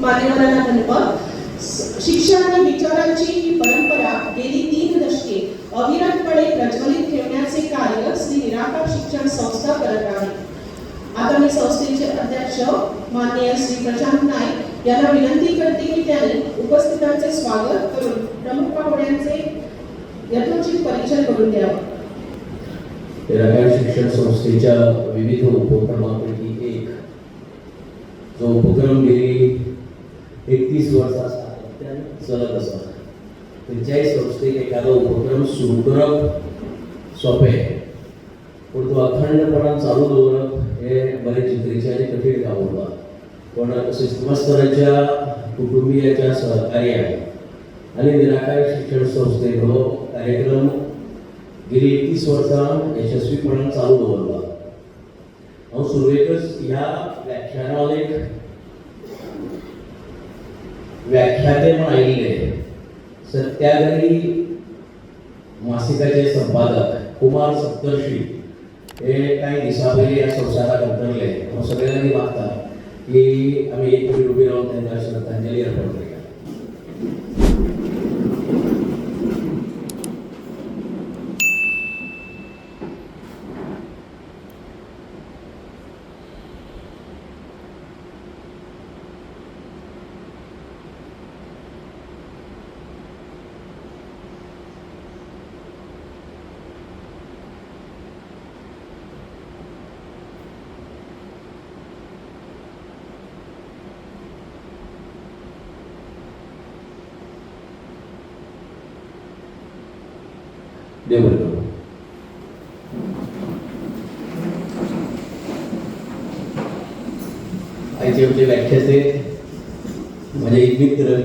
मान्यवरांना धन्यवाद. शिक्षण आणि विचारांची ही परंपरा गेली 3 दशके अविरतपणे प्रज्वलित ठेवण्याचे कार्य श्री निराकार शिक्षण संस्था करत आहे. आता मी संस्थेचे अध्यक्ष माननीय श्री प्रशांत नाईक यांना विनंती करते की त्यांनी उपस्थितांचे स्वागत करून प्रमुख पाहुण्यांचे यथोचित परिचय करून द्यावा. निराकार शिक्षण संस्थेच्या विविध उपक्रमांपैकी एक जो उपक्रम गेली 31 वर्षा चालत असा खंयच्याय संस्थेक एखादो उपक्रम सुरू करप सोंपें पूण तो अखंडपणान चालू दवरप हे बरे चिंतेचे आनी कठीण काम उरता. पण शिस्तमस्तराच्या कुटुंबियाच्या सहकार्यान आनी निराकार शिक्षण संस्थेन हो कार्यक्रम गेली 31 वर्सां यशस्वीपणान चालू दवरला. हांव सुरवेकच ह्या व्याख्यानावळीक व्याख्याते म्हण आयिल्ले सत्याग्रही मासिकाचे संपादक कुमार सप्तर्षी हे काही दिसा पयलीं ह्या संवसाराक अंतरले. हांव सगळ्यांनी मागता की आमी एक मिनीट उबी रावन तांकां श्रद्धांजली अर्पण करूया. देव बरें करूं. आयचे आमचे व्याख्याते म्हजे एक मित्र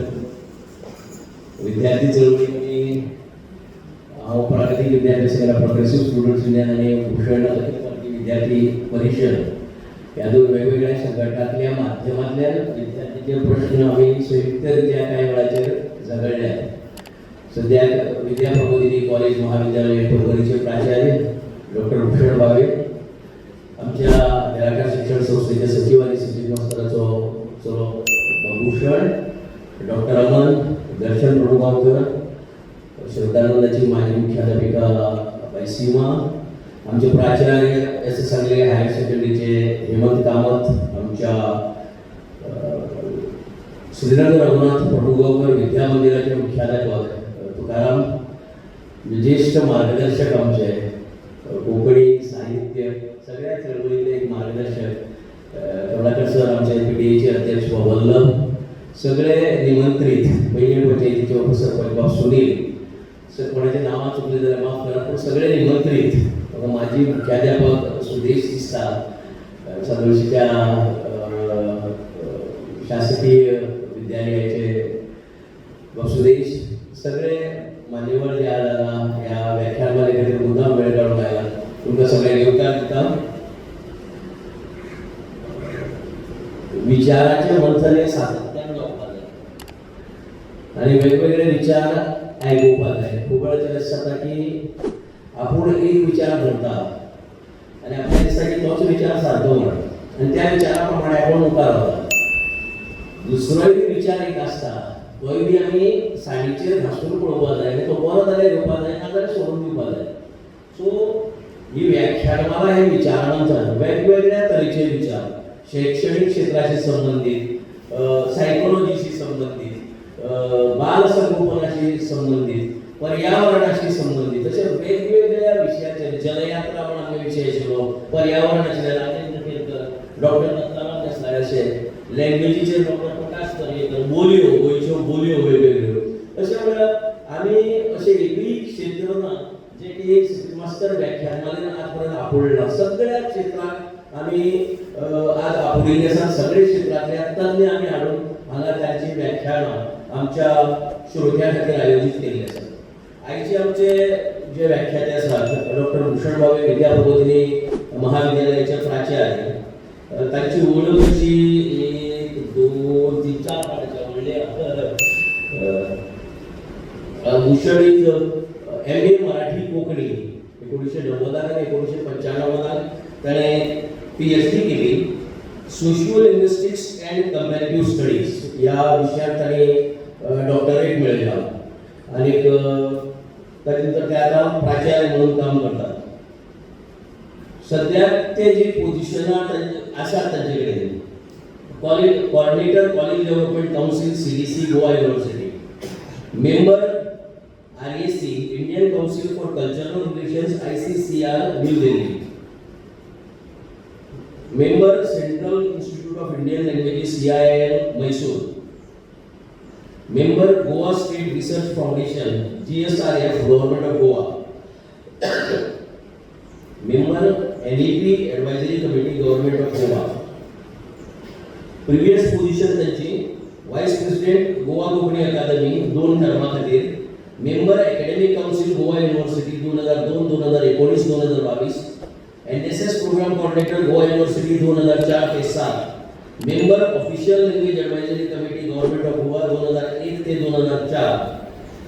विद्यार्थी चळवळी हांव प्रागतीक विद्यार्थी संघ प्रोग्रेसिव्ह स्टुडंट्स युनियन आनी भूषण विद्यार्थी परिशद ह्या दोन वेगवेगळ्या संघटनांतल्या माध्यमांतल्यान विद्यार्थीचे प्रश्न आमी संयुक्तरित्या कांय वेळाचेर झगडल्यात. सद्याक विद्या प्रबोधिनी कॉलेज महाविद्यालय परभणीचे प्राचार्य डॉक्टर भूषण भावे, आमच्या निराकार शिक्षण संस्थेचे सचिव आणि सचिव मस्तराचो चलो भूषण, डॉक्टर अमन, दर्शन प्रभुगांवकर, श्रद्धानंदाची माजी मुख्याध्यापिका बाई सीमा, आमचे प्राचार्य एस सांगले हायर सेकंडरीचे हेमंत कामत, आमच्या श्रीरंग रघुनाथ प्रभुगांवकर विद्या मंदिराचे मुख्याध्यापक तुकाराम, ज्येष्ठ मार्गदर्शक आमचे कोंकणी साहित्य सगळ्या चळवळीतले एक मार्गदर्शक कमलाकर सर आमचे PTA चे अध्यक्ष वल्लभ, सगळे निमंत्रित पैंगीण पंचायतीचे उपसरपंच सुनील, सर कोणाचे नावां चुकले जाल्यार माफ करा, पण सगळे निमंत्रित माजी मुख्याध्यापक सुदेश दिसता सदोशीच्या शासकीय विद्यालयाचे सुदेश, सगळे मान्यवर जे आज ह्या व्याख्यानामध्ये खातीर मुद्दाम वेळ काडून आयला तुमकां सगळ्यांक येवकार दिता. विचाराचे मंथन सातत्यान जावपाक जाय आनी वेगवेगळे विचार आयकुपाक जाय. खूब वेळाचेर अशें जाता की आपूण एक विचार धरता आनी आपल्याक दिसता की तोच विचार सारको म्हणून आनी त्या विचारा प्रमाणे आपूण मुखार वता. दुसरोय विचार एक आसता तोय बी आमी सायडीचेर घासून पळोवपाक जाय आनी तो बरो जाल्यार घेवपाक जाय, ना जाल्यार सोडून दिवपाक जाय. सो ही व्याख्यानमाला हे विचारांतल्यान वेगवेगळ्या तरेचे विचार शैक्षणिक क्षेत्राशी संबंधित, सायकोलॉजीशी संबंधित, बाल संगोपनाशी संबंधित, पर्यावरणाशी संबंधित अशा वेगवेगळ्या विशयाचेर जलयात्रा म्हणून आमगे विशय आशिल्लो, पर्यावरणाचे राजेंद्र केरकर, डॉक्टर दत्ताराम देसाय अशे, लँग्वेजीचेर डॉक्टर प्रकाश तर्येकर, बोलयो गोंयच्यो बोलयो वेगवेगळ्यो. अशा वेळार आमी अशें एकूय क्षेत्र ना जे की एक मास्तर व्याख्यानमालेन आज पर्यंत आपुलना. सगळ्या क्षेत्रांत आमी आज आपुलिल्ले आसात. सगळे क्षेत्रांतल्या तज्ञ आमी हाडून हांगा तांची व्याख्यानां आमच्या श्रोत्यां खातीर आयोजीत केल्ली आसात. आयचे आमचे जे व्याख्याते आसात डॉक्टर भूषण भावे विद्या प्रबोधिनी महाविद्यालयाचे प्राचार्य, तांची वळख अशी 2-3-4 पानांचेर म्हणल्यार भूषण MA मराठी कोंकणी 1990 आनी 1995 ताणें PhD केली socio linguistics and comparative studies या विशयात तांणी डॉक्टरेट मेळयला आनी ताचे नंतर ते आता प्राचार्य म्हणून काम करतात. सद्याक ते जी पोझिशनां आसात तांचे कडेन coordinator college development council CDC Goa university, member RAC Indian council for cultural relations ICCR new Delhi, member central institute of Indian languages CIIL Mysore, member Goa state research foundation GSRF government of Goa, member NEP advisory committee government of Goa. Previous position त्यांची vice president Goa Konkani Akademi 2 टर्मा खातीर, member academic council Goa university 2002-2019 2022, NSS programme coordinator Goa university 2004 ते 7, member official language advisory committee government of Goa 2001 ते 2004,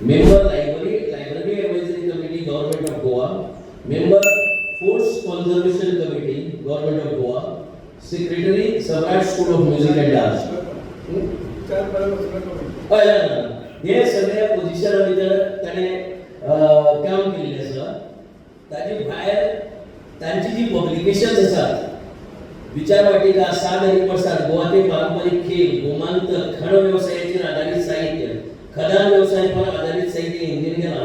member library advisory committee government of Goa, member forest conservation committee government of Goa, secretary Samrat school of music and dance. हे सगळ्या पोझिशनां भितर ताणें काम केल्लें आसा. ताचे भायर तांची जी पब्लिकेशन्स आसात, विचार वाटिका, साद आनी प्रसाद, गोवाचे पारंपारीक खेळ, गोमांतक, खण व्यवसायाचेर आधारित साहित्य, खदान व्यवसायावर आधारित साहित्य हिंदीन गेला,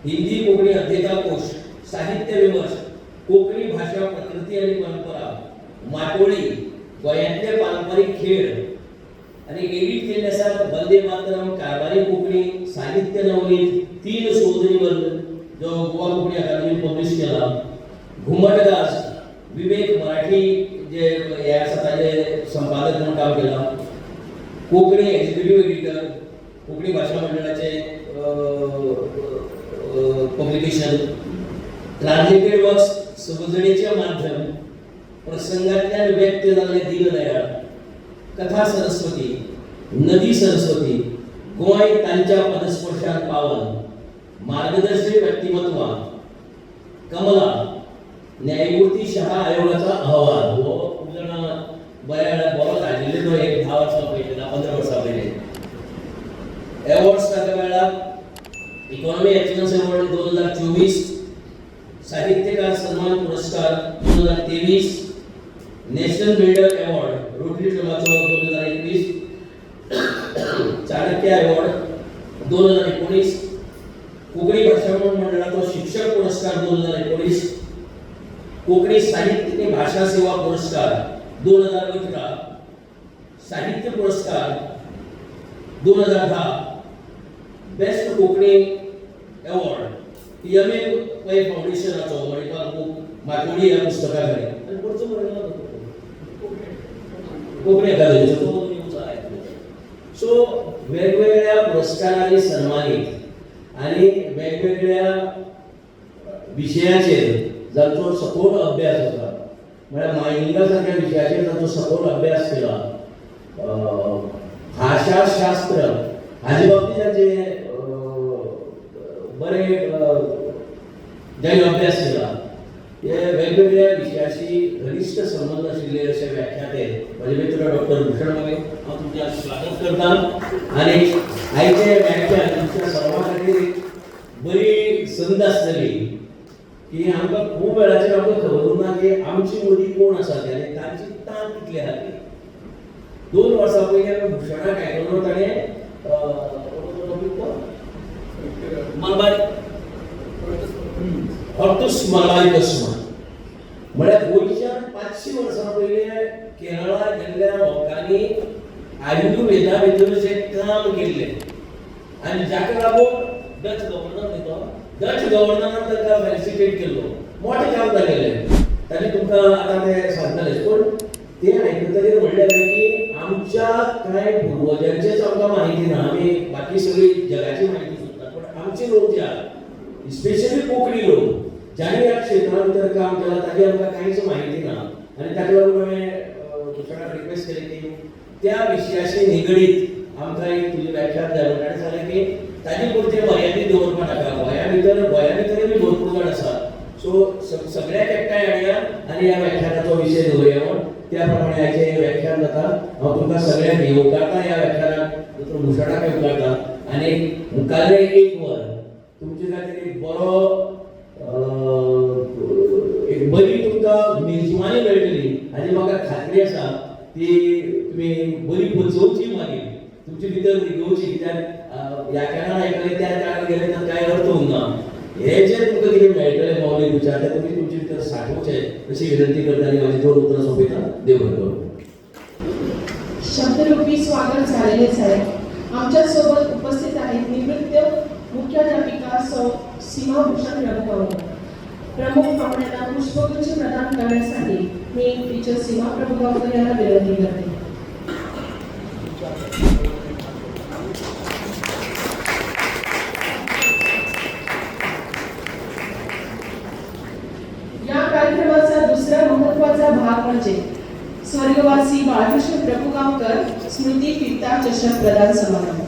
हिंदी कोंकणी अध्येताकोश, साहित्य विमर्श, कोंकणी भाषा प्रकृती आणि परंपरा, माटोळी, गोंयांतले पारंपारीक खेळ आणि एडिट केल्ले आसात वंदे मातरम, कारवारी कोंकणी, साहित्य नवनीत, 3 शोधनिबंध जो गोवा कोंकणी अकादमीन पब्लिश केला, घुमट गाज, विवेक मराठी जे हे आसा ताजे संपादक म्हणून काम केला, कोंकणी एक्झिक्युटिव्ह एडिटर, कोंकणी भाषा मंडळाचे पब्लिकेशन, ट्रान्सलेटेड वर्क्स, समजणेचे माध्यम, प्रसंगातल्यान व्यक्त जाल्ले दीनदयाळ, कथा सरस्वती, नदी सरस्वती, गोंय तांच्या पदस्पर्शान पावन, मार्गदर्शक व्यक्तिमत्व, कमला, न्यायमूर्ती शहा आयोगाचा अहवाल, हो खूप जण बऱ्या बरो धाडिल्ले तो एक 10 वर्सां पयलीं 15 वर्सां पयलीं. अवॉर्ड्स ताका मेळ्ळा, इकॉनॉमी एक्सलन्स अवॉर्ड 2024, साहित्यकार सन्मान पुरस्कार 2023, नॅशनल बिल्डर अवॉर्ड रोटरी क्लबाचो 2021, चाणक्य अवॉर्ड 2019, कोंकणी भाषा मंडळाचो शिक्षक पुरस्कार 2019, कोंकणी साहित्य आणि भाषा सेवा पुरस्कार 2018, साहित्य पुरस्कार 2010, बेस्ट कोंकणी अवॉर्ड PMA पै फाउंडेशनाचो मणिपाल बुक माटोळी ह्या पुस्तका खाली आणि पुढचो बरयला कोंकणी अकादमीचो. सो वेगवेगळ्या पुरस्कारांनी सन्मानित आणि वेगवेगळ्या विशयाचेर जांचो सखोल अभ्यास होता, म्हळ्यार मायनिंगा सारख्या विशयाचेर जांचो सखोल अभ्यास केला, भाषाशास्त्र हाजे बाबतींत ताचे बरे ज्यांनी अभ्यास केला, हे वेगवेगळ्या विशयाशी घनिष्ठ संबंध आशिल्ले अशे व्याख्याते म्हजे मित्र डॉक्टर भूषण मोगे हांव तुमचें स्वागत करता. आनी आयचे व्याख्यान तुमच्या सर्वां खातीर बरी संद आसतली की आमकां खूब वेळाचेर आमकां खबर उरना की आमची मदीं कोण आसा ते आनी तांची तांक कितली आहा ती. 2 वर्सां पयलीं आमी भुशणाक आयकलो ताणें मलबारी ऑर्थोस मलायकस म्हळ्यार गोंयच्यान 500 वर्सां पयलीं केरळा गेल्ल्या लोकांनी आयुर्वेदा भितर जें काम केल्लें आनी जाका लागून डच गव्हर्नरान तांकां फेलिसिटेट केल्लो, मोठें काम जालेलें. ताणें तुमकां आतां तें सांगतलें पूण तें आयकतकीर म्हणलें की आमच्या कांय पुर्वजांचेच आमकां म्हायती ना, आमी बाकी सगळी जगाची म्हायती सोदतात, पूण आमचे लोक जे आसात स्पेशली कोंकणी लोक ज्यांनी ह्या क्षेत्रा भितर काम केलां ताची आमकां कांयच म्हायती ना. आनी ताका लागून हांवें भुशणाक रिक्वेस्ट केली की त्या विशयाशी निगडीत आमकां एक तुजें व्याख्यान जाय. ताणें सांगलें की ताजी पुरतें मर्यादीत दवरपा नाका, गोंया भितरय भरपूर जाण आसात, सो सगळ्याक एकठांय हाडया आनी ह्या व्याख्यानाचो विशय दवरया म्हूण त्या प्रमाणे आयचें हें व्याख्यान जाता. हांव तुमकां सगळ्यांक येवकारता ह्या व्याख्यानाक दुसरं मुसळा काय उगाडता आणि मुखाल्ले एक वर तुमचे काहीतरी एक बरो एक बरी तुमकां मेजवानी मेळटली हाजी म्हाका खात्री आसा ती तुम्ही बरी पोचोवची मागीर तुमचे भितर घेवची कित्याक ह्या कारणान आयकले त्या कारणान गेले तर काय अर्थ उरना हे जे तुमकां कितें मेळटले मौलिक विचार ते तुमी तुमचे भितर साठोवचे अशी विनंती करता आणि माझी दोन उतरां सोंपयता देव बरें करूं. शब्दरूपी स्वागत झालेलेच आहे. आमच्या सोबत उपस्थित आहेत निवृत्त मुख्याध्यापिका सौ सीमाभूषण रघुवंश. प्रमुख पाहुण्यांना पुष्पगुच्छ प्रदान करण्यासाठी मी टीचर सीमा प्रभुगावकर यांना विनंती करते. या कार्यक्रमाचा दुसरा महत्त्वाचा भाग म्हणजे स्वर्गवासी बाळकृष्ण प्रभुगावकर स्मृती फिरता चषक प्रदान समारंभ.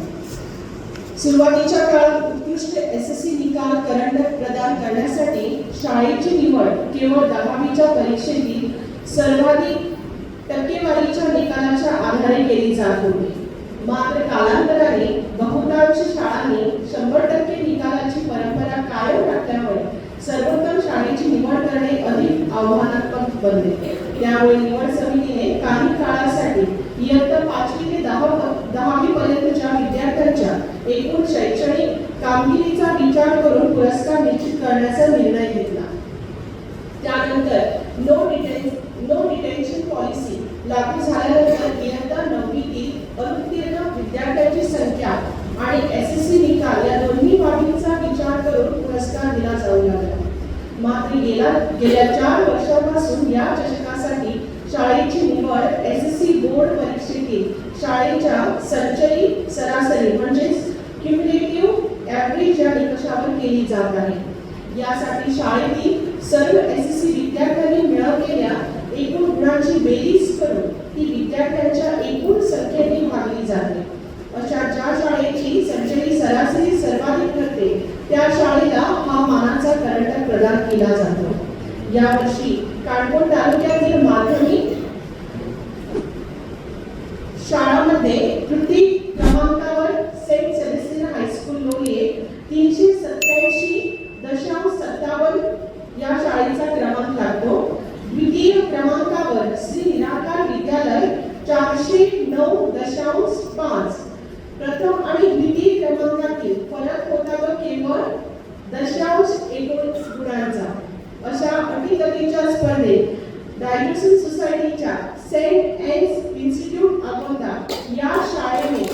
सुरुवातीच्या काळात उत्कृष्ट एसएससी निकाल करंडक प्रदान करण्यासाठी शाळेची निवड केवळ 10वीच्या परीक्षेतील सर्वाधिक टक्केवारीच्या निकालाच्या आधारे केली जात होती. मात्र कालांतराने बहुतांश शाळांनी 100% निकालाची परंपरा कायम राखल्यामुळे सर्वोत्तम शाळेची निवड करणे अधिक आव्हानात्मक बनले. त्यामुळे निवड समितीने काही काळासाठी इयत्ता 5वी ते 10वी पर्यंतच्या विद्यार्थ्यांच्या एकूण शैक्षणिक कामगिरीचा विचार करून पुरस्कार निश्चित करण्याचा निर्णय घेतला. त्यानंतर नो डिटेन्शन पॉलिसी लागू झाल्यानंतर इयत्ता 9वीतील अनुत्तीर्ण विद्यार्थ्यांची संख्या आणि एसएससी निकाल या दोन्ही बाबींचा विचार करून पुरस्कार दिला जाऊ लागला. मात्र गेल्या 4 वर्षांपासून या चषकासाठी शाळेची निवड एसएससी बोर्ड परीक्षेतील शाळेच्या संचयी सरासरी म्हणजे क्युमुलेटिव्ह ॲव्हरेज या निकषावर केली जात आहे. यासाठी शाळेतील सर्व एसएससी विद्यार्थ्यांनी मिळवलेल्या एकूण गुणांची बेरीज करून ती विद्यार्थ्यांच्या एकूण संख्येने भागली जाते. अशा ज्या शाळेची संचयी सरासरी सर्वाधिक ठरते त्या शाळेला हा मानाचा करंडक प्रदान केला जातो. यावर्षी काणकोण तालुक्यातील माध्यमिक शाळांमध्ये तृतीय क्रमांकावर सेंट सेलेस्टिन हायस्कूल लोहिये 387.57 या शाळेचा क्रमांक लागतो. द्वितीय क्रमांकावर श्री निराकार विद्यालय 409.5. प्रथम आणि द्वितीय क्रमांकातील फरक होता तो केवळ 0.19 गुणांचा. अशा अटीतटीच्या स्पर्धेत डायव्हर्सन सोसायटीच्या सेंट एन्स इन्स्टिट्यूट अकोला या शाळेने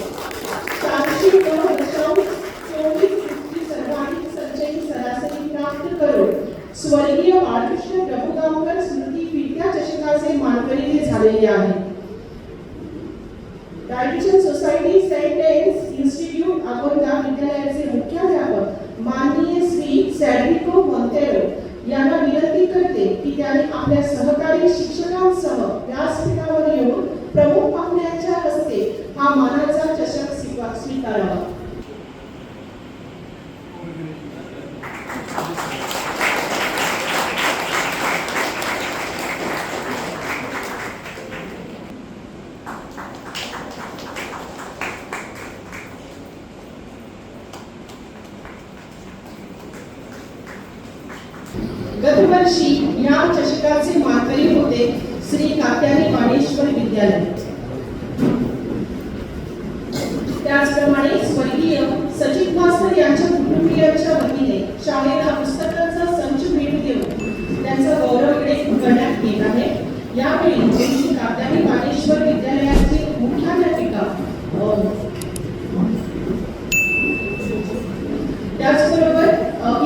409.24 सर्वाधिक संचयी सरासरी प्राप्त करून स्वर्गीय बाळकृष्ण प्रभुगावकर स्मृती फिरत्या चषकाचे मानकरी झालेले आहे. डायव्हर्सन सोसायटी सेंट एन्स इन्स्टिट्यूट अकोला विद्यालयाचे मुख्याध्यापक माननीय श्री सॅड्रिको मोंतेरो यांना विनंती करते की त्यांनी आपल्या सहकारी शिक्षकांसह व्यासपीठावर येऊन प्रमुख पाहुण्यांच्या हस्ते हा मानाचा चषक स्वीकारावा. गतवर्षी या चषकाचे मानकरी होते श्री कात्यानी बाणेश्वर विद्यालय. त्याचप्रमाणे स्वर्गीय सचिन भास्कर यांच्या कुटुंबियांच्या वतीने शाळेला पुस्तकांचा संच भेट देऊन त्यांचा गौरव करण्यात येत आहे. यावेळी श्री कात्यानी बाणेश्वर विद्यालयाचे मुख्याध्यापिका त्याचबरोबर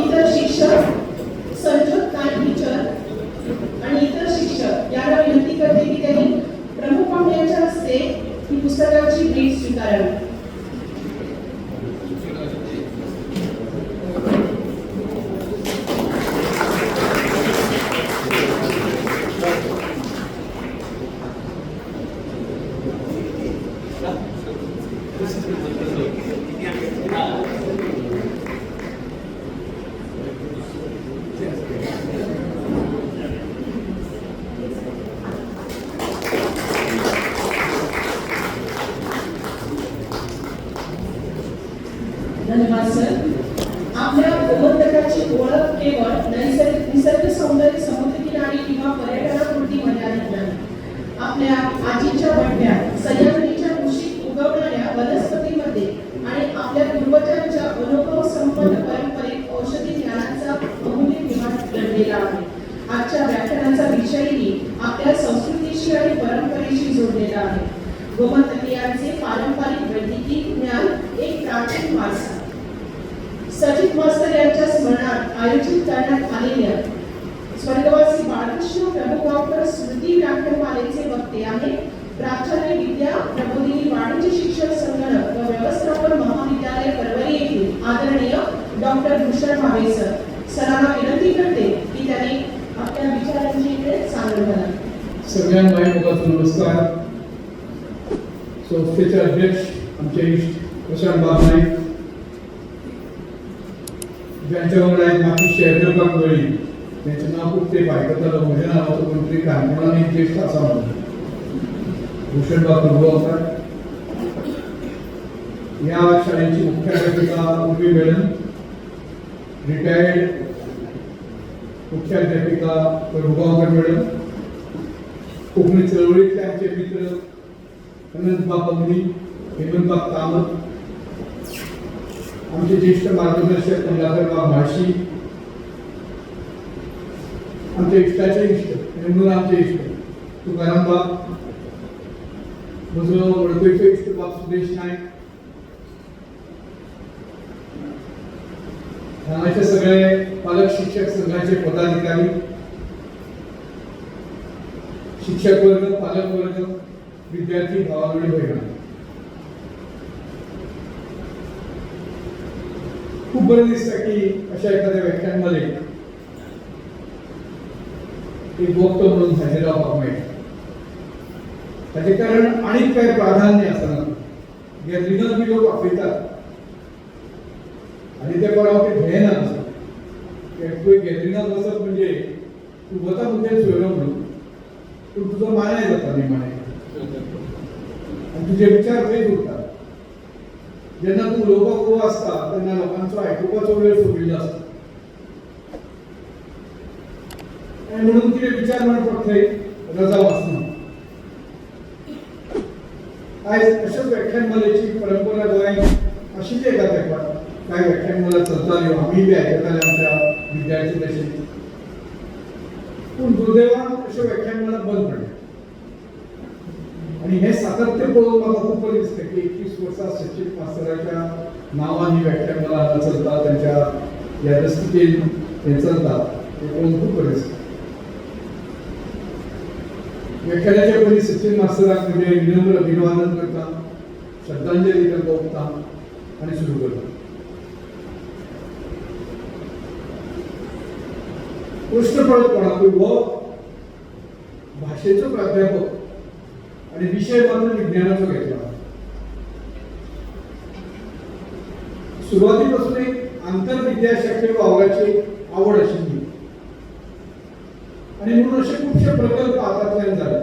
इतर शिक्षक संजोग टीचर आणि इतर शिक्षक यांना विनंती करते की त्यांनी प्रमुख पाहुण्यांच्या हस्ते ही पुस्तकाची भेट स्वीकारावी. धन्यवाद सर. आपल्या गोमंतकाची ओळख केवळ निसर्ग सौंदर्य समुद्रकिनारी किंवा पर्यटनापुरती मर्यादित नाही. आपल्या आजीच्या बंड्यात सह्याद्रीच्या कुशीत उगवणाऱ्या वनस्पतीमध्ये आणि आपल्या पूर्वजांच्या अनुभव संपन्न परंपरेत औषधी ज्ञानाचा अमूल्य विभाग घडलेला आहे. आजच्या व्याख्यानाचा विषयही आपल्या संस्कृतीशी आणि परंपरेशी जोडलेला आहे. गोमंतकीयांचे पारंपरिक वैद्यकीय ज्ञान एक प्राचीन वारसा. सचित मास्तर यांच्या स्मरणार्थ आयोजित करण्यात आलेल्या स्वर्गवासी बाळकृष्ण प्रभुगावकर स्मृती व्याख्यानमालेचे वक्ते आहेत प्राचार्य विद्या प्रबोधिनी वाणिज्य शिक्षण संगणक व व्यवस्थापन महाविद्यालय परवरी येथील आदरणीय डॉक्टर भूषण भावे सर. सरांना विनंती करते की त्यांनी आपल्या विचारांची इकडे सांगड घालावी. सगळ्यांना नमस्कार. संस्थेचे अध्यक्ष आमचे इष्ट प्रशांत बाब नाईक, ज्यांच्या वांगडा आहेत माती शेरदेव काकवळी, त्यांचे नाव खूप ते पायकताला म्हज्या नावाचो कोणतरी काणकोणान एक ज्येष्ठ आसा म्हणून भूषण बाब प्रभुगावकर. या शाळेची मुख्याध्यापिका उर्वी मॅडम, रिटायर्ड मुख्याध्यापिका प्रभुगावकर मॅडम, कोकणी चळवळीतले आमचे मित्र अनंतबाब बंगडी, हेमंतबाब कामत, आमचे ज्येष्ठ मार्गदर्शक कमलाकरबाब म्हाळशी, आमचे इष्टाचे इष्ट म्हणून आमचे इष्ट तुकाराम बाब, म्हजो वळखीचो इष्ट बाब सुदेश नायक, हांगाचे सगळे पालक शिक्षक संघाचे पदाधिकारी, शिक्षक वर्ग, पालक वर्ग, विद्यार्थी भावावडी भयण, खूप बरं दिसतं की अशा एखाद्या व्याख्यानमध्ये एक वक्तो म्हणून हजर रावपाक मेळटा. ताचे कारण आनीक काय प्राधान्य आसना. गॅदरिंगाक बी लोक आपयतात आनी ते कोणाक ते भेयना आसता. गॅदरिंगाक वचप म्हणजे तूं वता मुद्दे सोयरो म्हणून पूण तुजो मानाय जाता निमाणें आनी तुजे विचार थंय उरतात. जेन्ना तूं उलोवपाक उबो आसता तेन्ना लोकांचो आयकुपाचो वेळ सोंपिल्लो आसता आनी म्हणून कितें विचार मांडपाक थंय रजाव आसना. आयज अश्योच व्याख्यानमालेची परंपरा गोंयांत आशिल्ली एका तेंपार. कांय व्याख्यानमाला चलताल्यो, आमी बी आयकताले आमच्या विद्यार्थी दशेंत. पूण दुर्दैवान अश्यो व्याख्यानमाला बंद पडल्या. आणि हे सातत्य पळोवन म्हाका खूब बरें दिसता की 21 वर्सां सचित मास्तराच्या नांवान ही व्याख्यानमाला हांगा चलता, त्यांच्या यादस्तीकेन हें चलता, हें पळोवन खूब बरें दिसता. व्याख्यानाच्या पयलीं सचिन मास्तराक म्हणजे विनम्र अभिवादन करता, श्रद्धांजली तांकां ओंपता आनी सुरू करता. प्रश्न पडत कोणाकूय हो भाशेचो प्राध्यापक आणि विषय मात्र विज्ञानाचो घेतला. सुरुवातीपासून एक आंतरविद्याशाखेय वावराची आवड आशिल्ली आणि म्हणून असे खुबशे प्रकल्प हातांतल्यान जाले.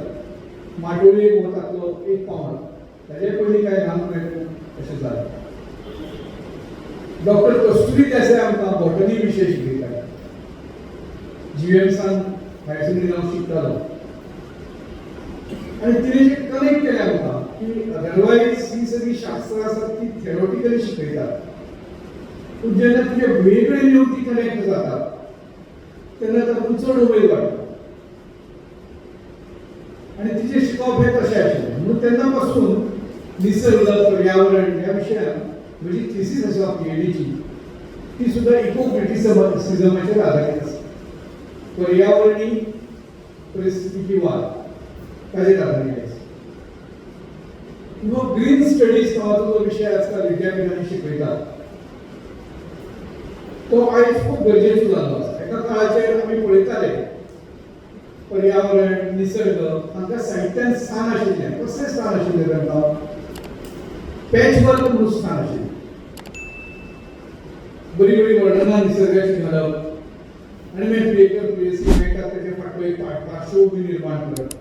माटोळी वतातलो एक पावंड, ताचे पयलीं कांय ल्हान प्रयत्न अशें जाले. डॉक्टर कस्तुरी देसाय आमकां बॉटनी विशय शिकयताले. जीएमसान हायर सेकंडरी हांव शिकतालो आणि तिने जे कनेक्ट केले आमकां की अदरवायज ही सगळी शास्त्रां आसात ती थेरोटिकली शिकयतात, पूण जेन्ना तुजे वेगळे निवती कनेक्ट जातात तेन्ना तातूंत चड उमेद वाडटा आणि तिचे शिकवप हे तशें आशिल्लें. म्हणून तेन्ना पासून निसर्ग पर्यावरण ह्या विशयान म्हजी थिसीस आसा पीएचडीची, ती सुद्दां इको क्रिटिसिझमाचेर आदारीत आसा. पर्यावरणीय परिस्थितीकी वाद ताजेर आदारीत आसा. किंवा ग्रीन स्टडीज नांवाचो जो विशय आजकाल विद्यापीठांनी शिकयतात तो आयज खूब गरजेचो जाल्लो आसा. एका काळाचेर आमी पळयताले पर्यावरण निसर्ग हांकां साहित्यान स्थान आशिल्लें. कसलें स्थान आशिल्लें तांकां? पॅच वर्क म्हणून स्थान आशिल्लें. बरी बरी वर्णनां निसर्गाची घालप आनी मागीर प्रियकर प्रियसी मेळटात ताचे फाटलो एक पार्श्वभूमी निर्माण करप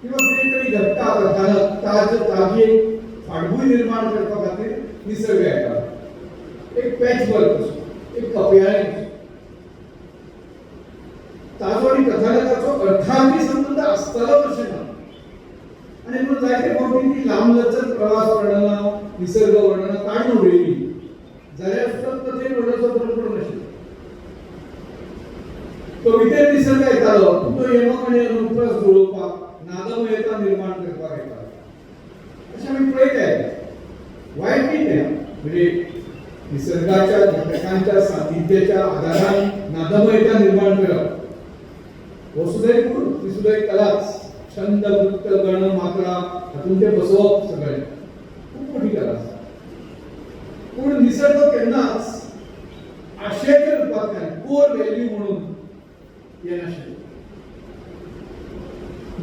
किंवा कितें तरी घडटा ताजी एक फाटभूंय निर्माण करपा खातीर निसर्ग येता. एक पॅच वर्क असो, एक कपयाळी असो, ताजो आणि कथानकाचो अर्थार्थी संबंध आसतलो कशें ना. आणि म्हणून जायते फावटी ती लांब लचक प्रवास वर्णना, निसर्ग वर्णना काडून उडयली जाल्यार सुद्दां कथेन वर्णनाचो फरक पडनाशिल्लो. कवितेत निसर्ग येतालो, तो यमक आनी अनुप्रास जुळोवपाक, नादमयता निर्माण करपाक येतालो. अशें आमी पळयताय. वायट न्ही तें, म्हणजे निसर्गाच्या घटकांच्या सान्निध्याच्या आधारान नादमयता निर्माण करप हो सुद्धा एक गुण, ती सुद्धा एक कलाच. छंद, वृत्त, गण, मात्रा हातून ते बसवप सगळें खूप मोठी कला आसा. पूण निसर्ग केन्नाच आशयाच्या रुपांतल्यान कोर व्हॅल्यू म्हणून येनाशिल्लो.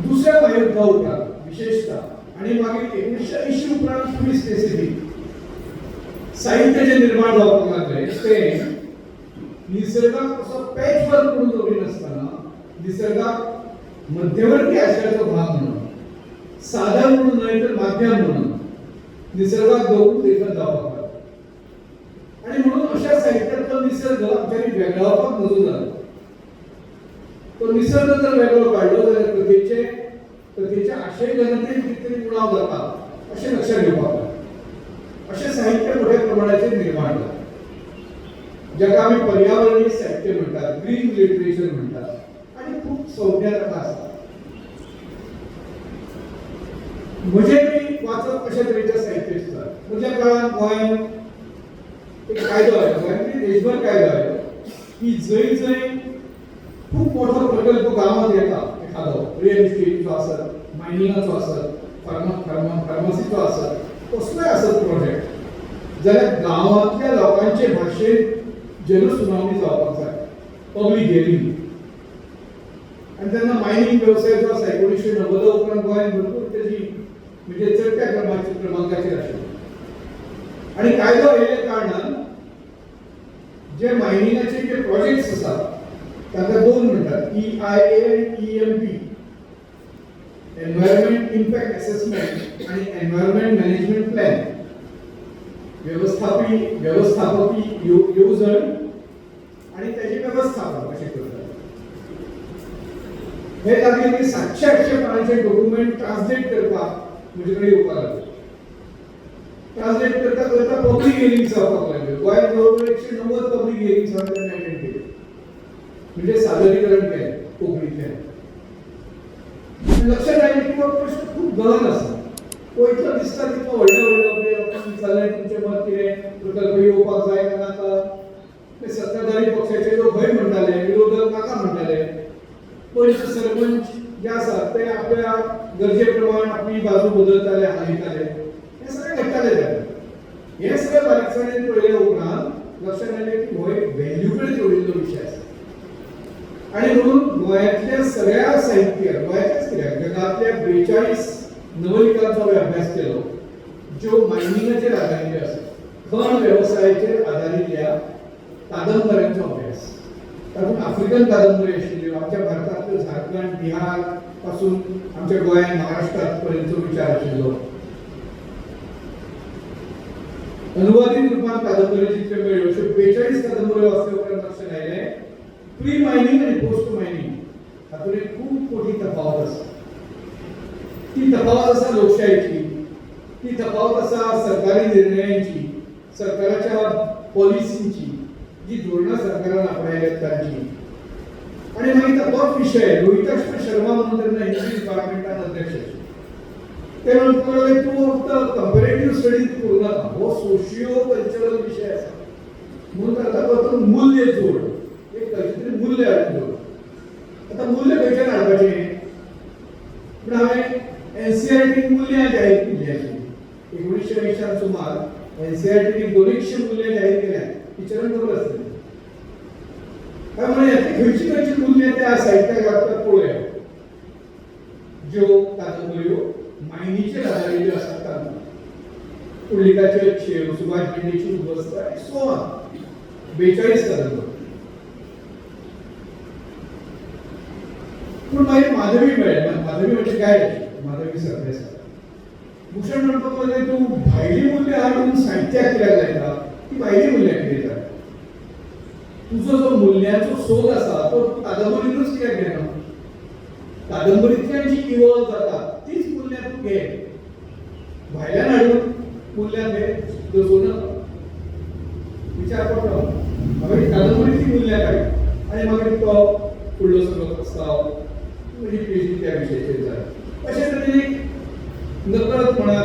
दुसऱ्या महायुद्धा उपरांत विशेषतः आणि मागीर 1980 उपरांत पूर्ण स्पेसिफिक साहित्य जे निर्माण जावपाक लागले ते निसर्गाक असो पॅच वर्क म्हणून दवरिनासतना निसर्गाक मध्यवर्ती आशयाचो भाग म्हणून, साधन म्हणून न्हय तर माध्यम म्हणून निसर्गाक दवरून लेखन जावपाक लागलें. आणि म्हणून अशा साहित्यातलो निसर्ग आमच्यानी वेगळावपाक नजो जालो. तो निसर्ग जर वेगळो काडलो जाल्यार कथेचे आशय घनतेन कितें तरी उणाव जाता अशें लक्षात घेवपाक जाय. अशें साहित्य मोठ्या प्रमाणाचेर निर्माण जालें, जाका आमी पर्यावरणीय साहित्य म्हणटात, ग्रीन लिटरेचर म्हणटात. आणि खूप संज्ञा ताका आसा. म्हजें वाचप अशा तरेच्या साहित्य आसता. म्हज्या काळांत गोंयांत एक कायदो आयलो, गोंयांत देशभर कायदो आयलो की जंय जंय खूप मोठो प्रकल्प गांवांत येता, एखादो रियल इस्टेटीचो आसत, मायनिंगाचो आसत, फार्मसीचो आसत, कसलोय आसत प्रोजेक्ट, जाल्यार गांवांतल्या लोकांचे भाशेन जनसुनावणी जावपाक जाय, पब्लीक हियरिंग. आणि तेन्ना मायनिंग वेवसाय जो आसा 1990 उपरांत गोंयांत भरपूर तेजी म्हणजे चडट्या क्रमांकाचेर आशिल्लो. आणि कायदो येयल्या कारणान जे मायनिंगाचे जे प्रोजेक्ट्स आसात ताका दोन म्हणटात, EIA आनी EMP, एनवायरमेंट इम्पॅक्ट असेसमेंट आणि एनवायरमेंट मॅनेजमेंट प्लॅन. व्यवस्थापकी येवजण आणि त्याचे व्यवस्थापन अशें करतात. हे लागीं 700-800 पानांचे डॉक्युमेंट ट्रान्सलेट करपाक म्हजे कडेन येवपाक लागले. ट्रान्सलेट करता करता पब्लीक हियरिंग्स जावपाक लागले. गोंयांत जवळ 190 पब्लीक हियरिंग्स हांवें अटेंड केले, म्हणजे सादरीकरण केलें कोंकणीतल्यान. लक्षात आयलें की हो प्रश्न खूप गहन आसा. इतलो दिसता तितलो व्हडले लोकांनी विचारलें तुमचें मत कितें, प्रकल्प येवपाक जाय काय नाका. सत्ताधारी पक्षाचे लोक हय म्हणटाले, विरोधक नाका म्हणटाले. पयलींचे सरपंच जे आसात ते आपल्या गरजे प्रमाण आपली बाजू बदलताले, हालयताले. हे सगळें घडटालें जाल्यार हे सगळें बारीकसाणेन पळयल्या उपरांत लक्षात आयलें की हो एक व्हॅल्यू कडेन जोडिल्लो विशय आसा. आणि म्हणून गोंयांतल्या सगळ्या साहित्याक, गोंयाच्याच कित्याक जगांतल्या 42 नवलिकांचो हांवें अभ्यास केलो ज्यो मायनिंगाचेर आदारिल्ल्यो आसात, खण वेवसायाचेर आदारिल्ल्या कादंबऱ्यांचो अभ्यास. तातूंत आफ्रिकन कादंबरी आशिल्ल्यो, आमच्या भारतांतल्यो झारखंड, बिहार पासून आमच्या गोंयांत, महाराष्ट्रांत पर्यंतचो विचार आशिल्लो. अनुवादीत रुपांत कादंबरी जितल्यो मेळ्ळ्यो अश्यो 42 कादंबऱ्यो वाचल्या उपरांत लक्षात आयलें प्री मायनिंग आणि पोस्ट मायनिंग हातूंत एक खूब मोठी तफावत आसा. ती तफावत आसा लोकशायेची, ती तफावत आसा सरकारी निर्णयांची, सरकाराच्या पॉलिसींची, जी धोरणां सरकारान आपणायल्यात तांची. आणि मागीर तोच विशय रोहिताक्ष शर्मा म्हणून तेन्ना हिस्ट्री डिपार्टमेंटान अध्यक्ष आशिल्ले. ते म्हणटाले तूं फक्त कंपेरेटिव्ह स्टडीज करूं नाका, हो सोशियो कल्चरल विशय आसा. म्हणून ताका तातूंत मूल्य जोड, एक खंयचें तरी मूल्य हाडून जोड. आतां मूल्य खंयच्यान हाडपाचें? पूण हांवें NCERT मूल्यां जाहीर केल्लीं आशिल्लीं. 1920 सुमार NCERT 200 मूल्य जाहीर केल्यात. टिचरांक खबर आसतली. काय म्हणे खंयची खंयची मूल्य त्या साहित्याक लागतात पळोवया. ज्यो कादंबऱ्यो मायनीचेर आदारिल्ल्यो आसात तातूंत कुंडलिकाचे शेव, सुभाष भेंडेची उद्वस्था आनी सो ऑन 42 कादंबऱ्यो. पूण मागीर माधवी मेळ्ळें. माधवी म्हणजे गायड आशिल्ली, माधवी सरदेसाय. भूषण म्हणपाक लागले तूं भायली मूल्य हाडून साहित्याक कित्याक लायता? ती भायली मूल्य कितें जाता तुजो जो मूल्यांचो सोद आसा तो कादंबरीनूच कित्याक घेना कादंबरींतल्यान जी इवॉल्व जाता तीच मूल्यां तूं घे भायल्यान हाडून मूल्यां घे दसो नाका विचार करता मागीर कादंबरीची मूल्य काय आणि मागीर तो फुडलो सगळो प्रस्ताव म्हणजे पीएचडी त्या विशयाचेर जाय अशे तरेन एक नकळत म्हणा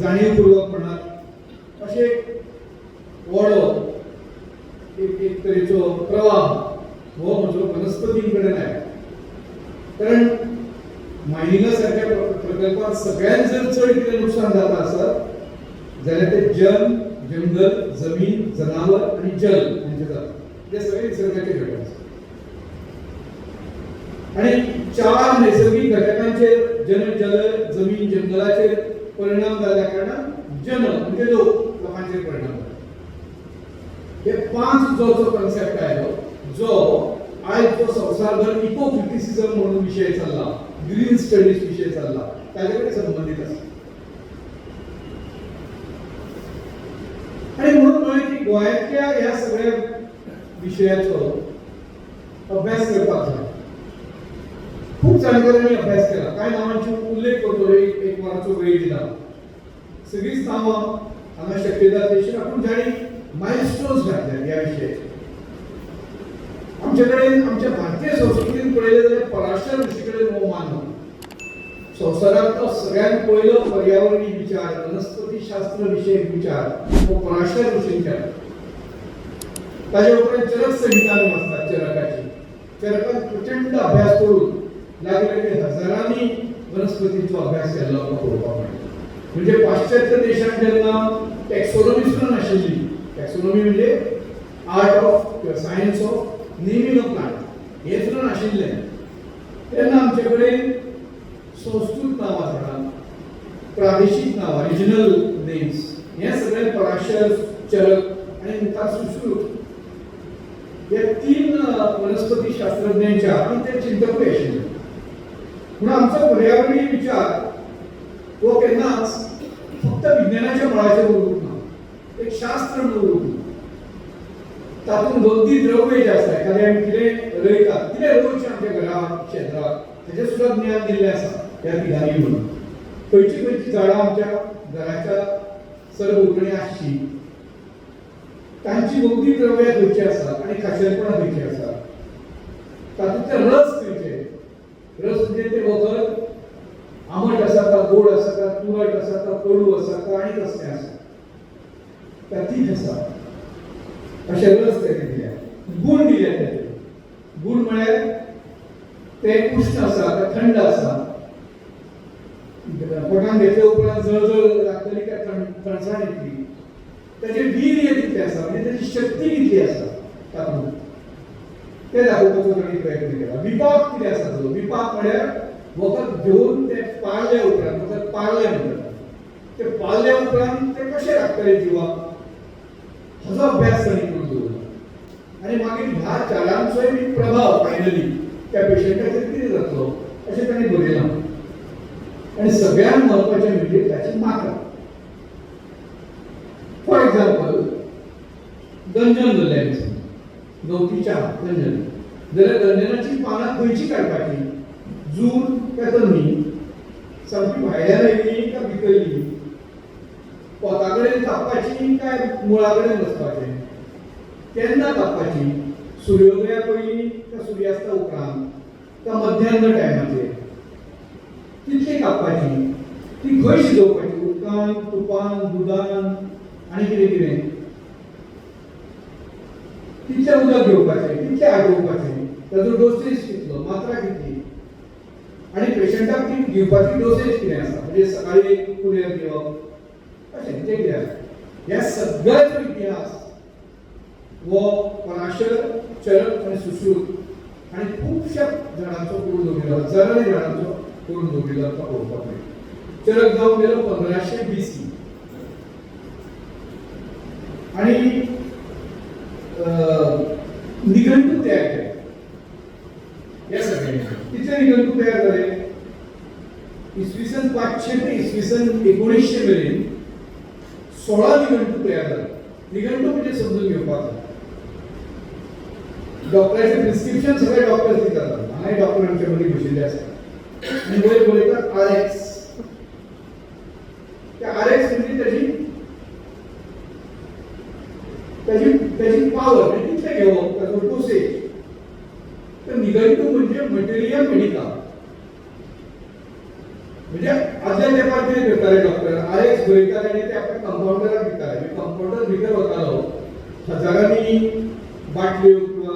जाणीवपूर्वक म्हणा अशे व्हडो एक तरेचो प्रवाह हो म्हजो वनस्पतीं कडेन आहे कारण मायनिंगा सारख्या प्रकल्पात सगळ्यांत जर चड कितें नुकसान जाता आसत जाल्यार ते जंगल जमीन जनावर आणि जल हांचे जाता हे सगळे निसर्गाचे घटक आसात आणि चार नैसर्गिक घटकांचेर जल जमीन जंगलाचेर परिणाम जाल्या कारणान जन म्हणजे लोकांचेर परिणाम जाता हे पांच जो कन्सेप्ट आयलो जो आयज जो संवसारभर इको क्रिटिसिझम म्हणून विषय चालला ग्रीन स्टडीज विषय चालला ताचे कडेन संबंधित आसा आणि म्हणून म्हळें की गोंयांतल्या ह्या सगळ्या विशयाचो अभ्यास करपाक जाय खूप जाणकारांनी अभ्यास केला काय नावांची उल्लेख करतो एक वराचो वेळ दिला सगळीच नावां हांगा शक्य जाता तशी आपण जाणी मायलस्टोन्स घातल्या ह्या विशयाचे आमचे कडेन आमच्या भारतीय संस्कृतीन पळयलें जाल्यार पराशर ऋषी कडेन हो मान संवसारांतलो सगळ्यांत पयलो पर्यावरणीय विचार वनस्पती शास्त्र विशयक विचार हो पराशर ऋषीन केला ताचे उपरांत चरक संहिता आसता चरकाची चरकान प्रचंड अभ्यास करून लागले हजारांनी वनस्पतींचो अभ्यास केल्लो आमकां पळोवपाक मेळटा म्हणजे पाश्चात्य देशांत जेन्ना टॅक्सोनॉमी सुद्दां नाशिल्ली टॅक्सोनॉमी म्हणजे आर्ट ऑफ किंवा science of naming of plant हे सुद्दां नाशिल्लें तेन्ना आमचे कडेन संस्कृत नांवां झाडां प्रादेशीक नांवां रिजनल नेम्स हे सगळे पराशर चरक आणि मुखार सुश्रुत हे तीन वनस्पती शास्त्रज्ञांच्या आणि ते चिंतकूय आशिल्ले म्हणून आमचो पर्यावरणीय विचार हो केन्नाच फक्त विज्ञानाच्या मळाचेर उरूंक ना एक शास्त्र म्हणून उरूंक ना तातूंत वखदी द्रव्य जे आसा एखादें आमी कितें रोयतात कितें रोवचें आमच्या घरा शेतांत हेजें सुद्दां ज्ञान दिल्लें आसा ह्या पिढ्यांनी म्हणून खंयची खंयची झाडां आमच्या घराच्या सरभोंवतणी आसची तांची वखदी द्रव्यां खंयची आसात आनी खाशेलपणां खंयची आसात तातूंतले रस खंयचे रस म्हणजे ते वखद आंबट आसा का गोड आसा का तुरट आसा का कडू आसा का आनी कसलें आसा का तीख आसा अशे रस तेणे दिल्या गूण दिल्या तेणे गूण म्हळ्यार ते उष्ण आसा का थंड आसा पोटान घेतल्या उपरांत जळजळ लागतली काय थंडसाण येतली त्याचे वीर्य कितले आसा म्हणजे त्याची शक्ती कितली आसा तातूंत ते दाखोवपाचो ताणें प्रयत्न केला विपाक कितें आसा तो विपाक म्हळ्यार वखद घेवन ते पाळल्या उपरांत वखद पाळले म्हणटात ते पाळल्या उपरांत ते कशे लागतले जिवाक हाचो अभ्यास ताणें करून दवरला आनी मागीर ह्या चारांचोय बी प्रभाव फायनली त्या पेशंटाचेर कितें जातलो अशें ताणें बरयलां आनी सगळ्यांत म्हत्वाचें म्हणजे ताची मात्रा फॉर एग्जाम्पल गंजन धरलें गवती च्या गंजन जाल्यार गंजनाची पानां खंयची काडपाची जून काय तन्नी सामकी भायल्यान आयली काय भितरली पोता कडेन कापपाची काय मुळा कडेन बसपाचें केन्ना कापपाची सुर्योदया पयलीं काय सुर्यास्ता उपरांत काय मध्यान टायमाचेर कितली कापपाची ती खंय शिजोवपाची उदकान तुपान दुदान आनी कितें कितें कितलें उदक घेवपाचें कितलें आटोवपाचें ताजो डोसेज कितलो मात्रा कितली आनी पेशंटाक ती घेवपाची डोसेज कितें आसा म्हणजे सकाळी एक पुरेर घेवप अशें तें कितें आसा ह्या सगळ्याचो इतिहास वो पराशर चरक आनी सुश्रुत आनी खुबश्या झाडांचो करून दवरिल्लो हजारांनी झाडांचो करून दवरिल्लो आमकां पळोवपाक मेळटा चरक जावन गेलो 1500 BC आनी निघंटू तयार केले या सगळ्यांनी कितले निघंटू तयार झाले इसवी सन 500 ते इसवी सन 1900 मेरेन 16 निघंटू तयार झाले निघंटू म्हणजे समजून घेवपाक डॉक्टरांचे प्रिस्क्रिप्शन सगळे डॉक्टर दितात हांगाय डॉक्टरांच्या मदीं बशिल्ले आसतात आनी वयर बरयतात RX त्या RX म्हणजे त्याची पावर म्हणजे कितले घेवप ताचो डोसेज तर निघंटू म्हणजे मटेरियल मेडिका म्हणजे आदल्या तेंपार कितें करताले डॉक्टर RX बरयताले आनी ते आपल्या कंपाउंडराक दिताले कंपाउंडर भितर वतालो हजारांनी बाटल्यो किंवा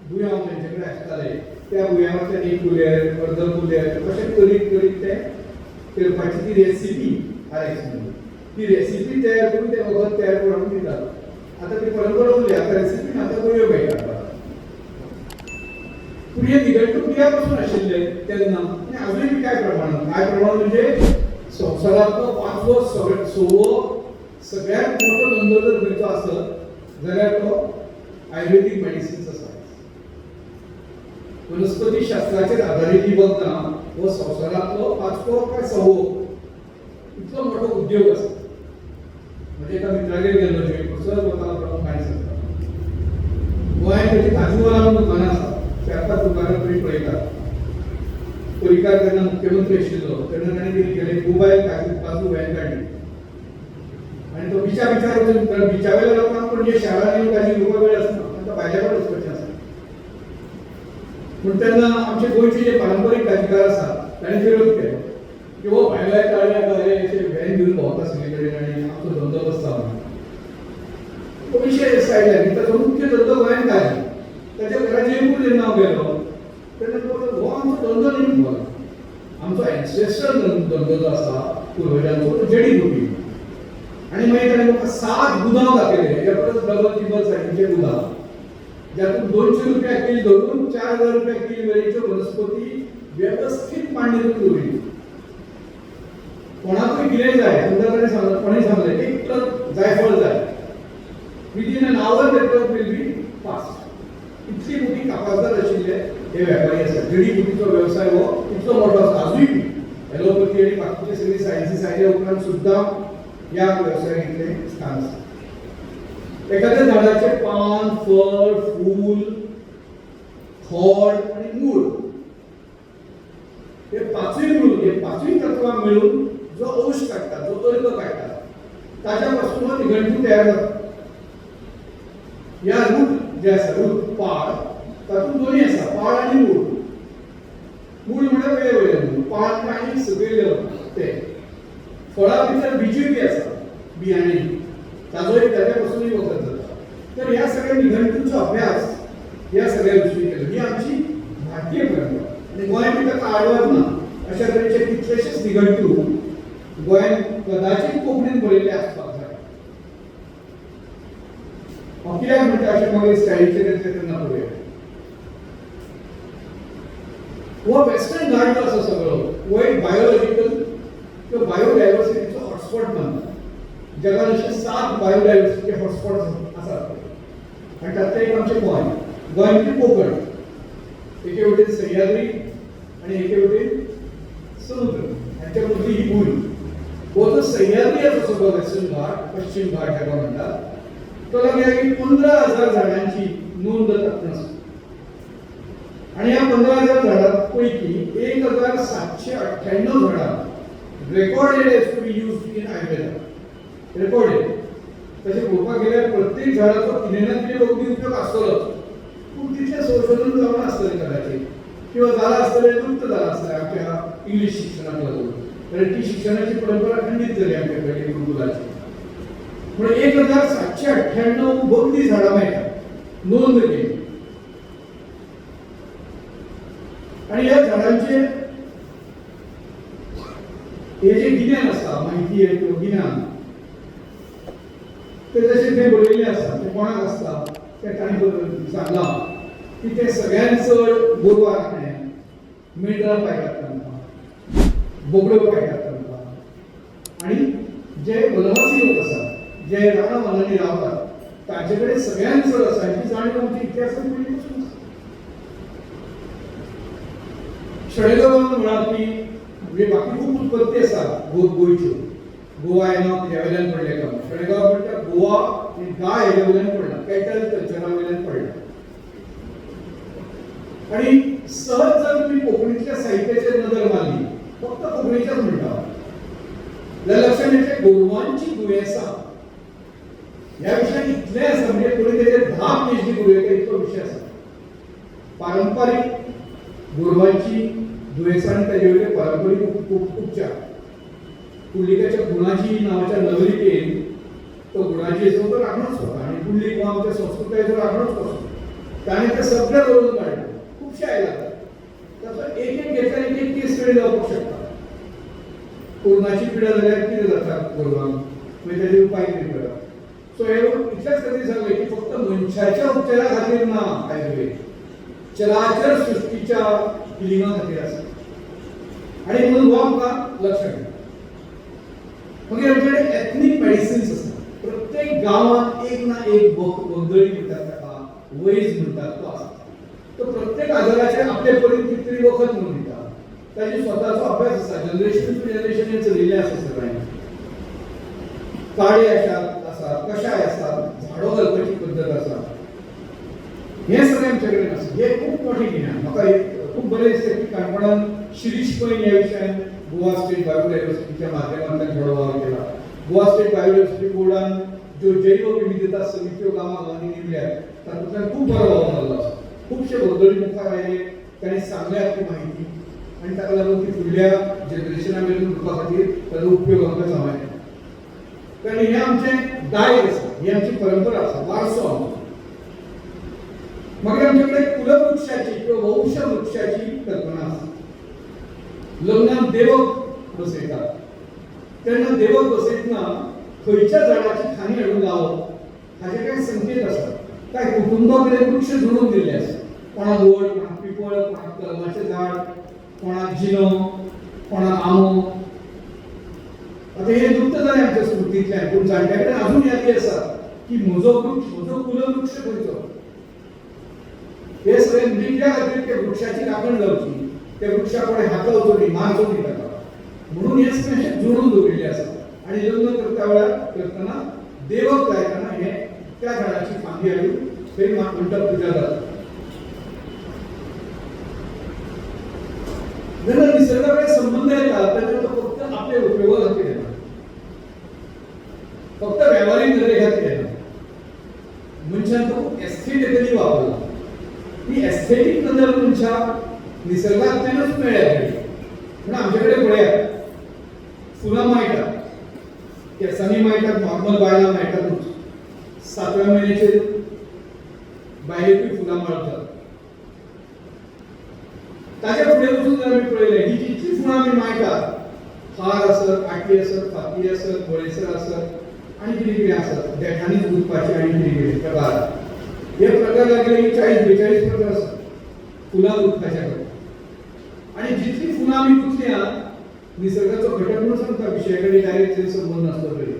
बुयां तेंचे कडेन आसताले त्या बुयांतल्यान एक कुलेर अर्द कुलेर अशें करीत करीत ते करपाची ती रेसिपी RX म्हणजे ती रेसिपी तयार करून ते वखद तयार करून दितात आता ती परंपरा उरली आता रेसिपी आता बऱ्यो मेळटात पूण हे निघंटू कित्याक पासून आशिल्ले तेन्ना आनी अजूनय काय प्रमाण म्हणजे संवसारांतलो 5वो सगळ्यात मोठो धंदो जर खंयचो आसत जाल्यार तो आयुर्वेदीक मेडिसिन्स आसा वनस्पती शास्त्राचेर आधारीत ही वखदां हो संवसारांतलो 5वो काय 6वो इतलो मोठो उद्योग आसा म्हणजे एका मित्रागेर गेल्लो जयपूर वता प्रमाण कांय सांगता गोंयांत तेची काजूवाला दुकानां आसा 4-5 दुकानां तुमी पळयतात परिकार तेन्ना मुख्यमंत्री आशिल्लो तेन्ना ताणें कितें केलें मोबायल काजू व्हॅन काडली आनी तो बिचार वचून बिचा वयल्या लोकांक म्हणजे शारांनी येवन काजी घेवपाक वेळ आसना तांकां भायल्या कडेन वचपाचें आसता पूण तेन्ना आमचे गोंयचे जे पारंपारीक काजीकार आसा ताणें विरोध केलो की हो भायल्या काळ्या अशें व्हॅन घेवन भोंवता सगळे कडेन आनी आमचो धंदो बसता म्हणून तो विशय सायडल्यान ताचो मुख्य धंदो गोंयांत काजी ताच्या घरा जयपूर जेन्ना हांव गेलो तेन्ना तो हो आमचो धंदो न्ही म्हणलो आमचो एन्सेस्ट्रल धंदो जो आसा पुर्वजांचो तो जडीबुटी आनी मागीर ताणें म्हाका 7 गुदांव दाखयले हेच्या परस डबल ट्रिपल सायजीचे गुदांव ज्यातून 200 रुपया किल धरून 4000 रुपया किल मेरेच्यो वनस्पती व्यवस्थीत मांडणी दवरली कोणाकूय कितें जाय तेन्ना ताणें सांगलें कोणें सांगलें एक ट्रक जायफळ जाय within an hour the truck will be fast इतली मोठी कापासदार आशिल्ले हे वेपारी आसा जडीबुटीचो वेवसाय हो इतलो मोठो आसा आजूय एलोपॅथी आनी बाकीचे सगळे सायन्सीस आयल्या उपरांत सुद्दां ह्या वेवसायाक इतलें स्थान आसा एखाद्या झाडाचे पान फळ फूल खोड आनी मूळ हे पांचूय तत्वां मेळून जो औष काडटा जो अर्क काडटा ताच्या पासून हो निघंटू तयार जाता ह्या रूट जे आसा रूट पाळ तातूंत दोन्ही आसा पाळ आनी मूळ मूळ म्हळ्यार वेगवेगळे मूळ पाळ आनी सगळे ते फळां भितर बिजूय बी आसा बियाणे ताजोय ताच्या पासूनय वखद जाता तर ह्या सगळ्या निघंटूचो अभ्यास ह्या सगळ्या गोष्टी केलो ही आमची भारतीय परंपरा आनी गोंय बी ताका आडवत ना अशा तरेचे कितलेशेच निघंटू गोंयांत कदाचित कोंकणीन बरयल्ले आसपाक जाय हांव कित्याक म्हणटा अशें मागीर स्टायलीचेर तेन्ना पळोवया हो वेस्टर्न घाट जो आसा सगळो हो एक बायोलॉजिकल किंवा बायोडायवर्सिटीचो हॉटस्पॉट मानता जगान अशे 7 बायोडायवर्सिटी हॉटस्पॉट्स आसात आनी तातूंत एक आमचें गोंय म्हणजे कोकण एके वटेन सह्याद्री आनी एके वटेन समुद्र हांच्या मदली ही भूंय हो जो सह्याद्री आसा सगळो वेस्टर्न घाट पश्चिम घाट जाका म्हणटात तो लागीं 15,000 झाडांची नोंद तातूंत आसा आनी ह्या 15,000 झाडां पैकी 1,798 झाडां recorded as to be used in Ayurveda recorded तशें पळोवपाक गेल्यार प्रत्येक झाडाचो कितें ना कितें वखदी उपयोग आसतलोच पूण तितलें संशोधन जावना आसतलें कदाचित किंवा जालां आसतलें लुप्त जालां आसतलें आमच्या इंग्लीश शिक्षणाक लागून कारण ती शिक्षणाची परंपरा खंडीत जाली आमच्या कडेन गुरुकुलाची पूण 1,798 वखदी झाडां मेळटात नोंद केली आनी ह्या झाडांचे हे जे गिन्यान आसा माहिती आहे किंवा गिन्यान ते जशें थंय बरयल्लें आसा तें कोणाक आसता तें ताणें सांगलां की तें सगळ्यांत चड गोरवां राखणें मेंढरां पायतात तांकां बोकड्यो पायतात तांकां आनी जे वनवासी लोक आसात जे रानावनांनी रावतात तांचे कडेन सगळ्यांत चड आसा ही जाणीव आमची इतिहासान पयलीं पासून आसा शेळेगांवान म्हळात की म्हणजे बाकी खूब उत्पत्ती आसा गोंयच्यो गोवा हे नाव ह्या वयल्यान पडलें काम शेळगांव म्हणटा गोवा हे गाय हेच्या वयल्यान पडला कॅटल कल्चरा वयल्यान पडला आणि सहज जर तुम्ही कोंकणीतल्या साहित्याचेर नदर मारली फक्त कोंकणीच्याच म्हणटा जाल्यार लक्षात येतलें गोरवांची दुयेंसां ह्या विशयान इतलें आसा म्हणजे कोणी तेजेर 10 पीएचडी करूं इतलो विशय आसा पारंपारीक गोरवांची दुयेंसां आनी ताजे वयले पारंपारीक उपचार कुल्लिकाच्या गुणाजी नावाच्या नगरिकेन तो गुणाजी तो राखणोच होता आणि कुल्लीक हो आमच्या संस्कृतायेचो राखणोच कसो ताणें ते सगळें बरोवन काडलें खुबशे आयला ताचो एक एक घेतल्यार एक एक केस स्टडी जावपाक शकता कोरोनाची पिडा जाल्यार कितें जाता गोरवांक मागीर ताजे उपाय कितें करप सो हे इतलेंच खातीर सांगलें की फक्त मनशाच्या उपचारा खातीर ना आयुर्वेद चराचर सृश्टीच्या हिलिंगा खातीर आसा आणि म्हणून हो आमकां लक्षात घे मागीर आमचे एथनीक मेडिसिन्स आसतात प्रत्येक गांवांत एक ना एक वखदळी म्हणटात ताका वैज म्हणटात तो आसा तो प्रत्येक आजाराचेर आपले परीन कितें तरी वखद म्हणून दिता ताजे स्वताचो अभ्यास आसा जनरेशन टू जनरेशन हे चलिल्लें आसा सगळें काळे आसा कशाय आसा झाडो घालपाची पद्दत आसा हे सगळें आमचे कडेन आसा हे खूब मोठें गिन्यान म्हाका खूब बरें दिसता की काणकोणान शिरीश पै ह्या विशयान गोवा स्टेट बायोडायवर्सिटीच्या माध्यमांतल्यान थोडो वावर केला गोवा स्टेट बायोडायवर्सिटी बोर्डान ज्यो जैव विविधता समित्यो गांवांनी नेमल्यात तातूंतल्यान खूब बरो वावर जाल्लो आसा खुबशे वखदळी मुखार आयले तांणी सांगल्या आपली माहिती आनी ताका लागून ती फुडल्या जनरेशना मेरेन व्हरपा खातीर ताचो उपयोग आमकां जावं कारण हे आमचें दायज आसा ही आमची परंपरा आसा वारसो आमचो मागीर आमचे कडेन कुलवृक्षाची किंवा वंश वृक्षाची कल्पना आसा लग्नाक देवक बसयतात तेन्ना देवक बसयतना खंयच्या झाडाची खाणी हाडून लावप हाचे कांय संकेत आसा काय कुटुंबा कडेन वृक्ष जोडून दिल्ले आसा कोणाक वड कोणाक पिपळ कोणाक कलमाचें झाड कोणाक जिनो कोणाक आंबो आता हे लुप्त जालें आमच्या स्मृतींतल्यान पूण जाणट्या कडेन अजून यादी आसा की म्हजो कुलवृक्ष खंयचो हे सगळें म्हणजे कित्या खातीर ते वृक्षाची राखण जावची त्या वृक्षा कडेन हात लावचो न्ही मारचो न्ही ताका म्हणून हे सगळें जोडून दवरिल्लें आसा आनी लग्न करतना देवक लायतना हे त्या झाडाची फांदी हाडून थंय म्हणटा पुजा जाता जेन्ना निसर्गा कडेन संबंद येता तेन्ना तो फक्त आपल्या उपयोगा खातीर येता फक्त व्यावहारिक नदरे खातीर येता मनशान तो एस्थेटिकली वापरला ही एस्थेटीक नदर मनशाक निसर्गांतल्यानच मेळ्ळ्या पूण आमचे कडेन पळयात फुलां माळटात केंसांनी माळटात नॉर्मल बायलां मेळटातूच 7व्या म्हयन्याचेर बायलेकूय फुलां माळटात ताच्या फुडें वचून जर आमी पळयलें ही जितली फुलां आमी माळटात हार आसत काटी आसत फाती आसत बळेसर आसत आनी कितें कितें आसत देठांनीच गुंतपाचे आनी कितें कितें प्रकार हे प्रकार लागले 40-42 प्रकार आसात फुलां गुंतपाच्या कडेन आणि जितली फुलां आमी गुंतल्या निसर्गाचो घटक म्हणून सांगता विशया कडेन डायरेक्ट संबंध नासलो तरी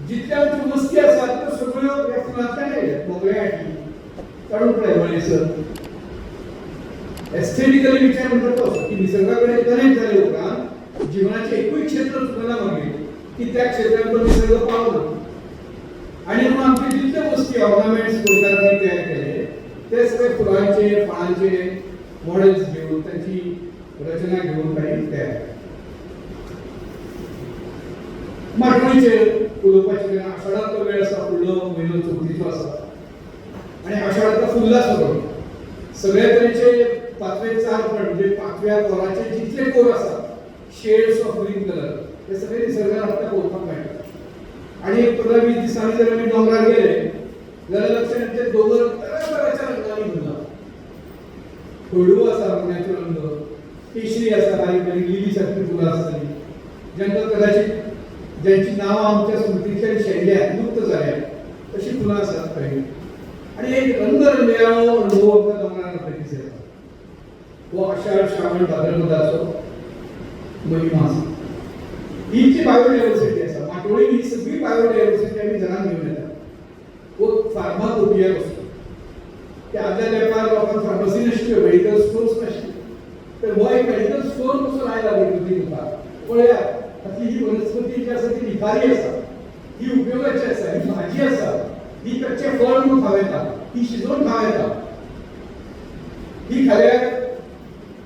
जितल्या आमच्यो वस्ती आसात त्यो सगळ्यो ह्या फुलांतल्यान येयल्यात मोगऱ्याची काडून पळय बळेसर एस्थेटिकली विचार म्हणटा तो की निसर्गा कडेन कनेक्ट जाले उपरांत जिवनाचें एकूय क्षेत्र चुकना मागीर की त्या क्षेत्रांत तो निसर्ग पावना आणि म्हणून आमचे जितले वस्ती ऑर्नामेंट्स गोंयकारांनी तयार केले ते सगळे फुलांचे फळांचे मॉडेल्स घेऊन त्यांची रचना घेऊन काही तयार माटोळीचे उलोवपाचे आषाढांतलो वेळ आसा फुडलो म्हयनो चवथीचो आसा आनी आषाढांतलो फुल्ला सगळे तरेचे 5-4 म्हणजे 5व्या कोराचे जितले कोर आसा शेड्स ऑफ ग्रीन कलर हे सगळे निसर्गान आमकां पळोवपाक मेळटा आनी 15-20 दिसांनी जर आमी डोंगरार गेले जाल्यार लक्षात येता दोंगर तरातराच्या रंगांनी भरला हळडू आसा रंगाचे रंग केशरी आसा बारीक बारीक लिली सारकी फुलां आसतली जांकां कदाचित ज्यांची नांवां आमच्या स्मृतींतल्यान शेणल्यात लुप्त जाल्यात अशीं फुलां आसात खंय आनी एक रंगरंगयाळो अनुभव आमकां दोंगरार नदरेक येता हो आषाढ श्रावण भाद्रपदाचो महिमा आसा ही जी बायोडायवर्सिटी आसा माटोळी ही सगळी बायोडायवर्सिटी आमी घरांत घेवन येतात वो फार्माकोपिया असतो ते आदल्या तेंपार लोकांक फार्मसी नाशिल्ल्यो मेडिकल स्टोर्स नाशिल्ले तर हो एक मेडिकल स्टोर कसो लायला विकृती मुखार पळयात तातली ही वनस्पती जी आसा ती विखारी आसा, ही उपयोगाची आसा, ही भाजी आसा, ही कच्चे फळ म्हणून खावं येता, ही शिजोवन खावं येता, ही खाल्यार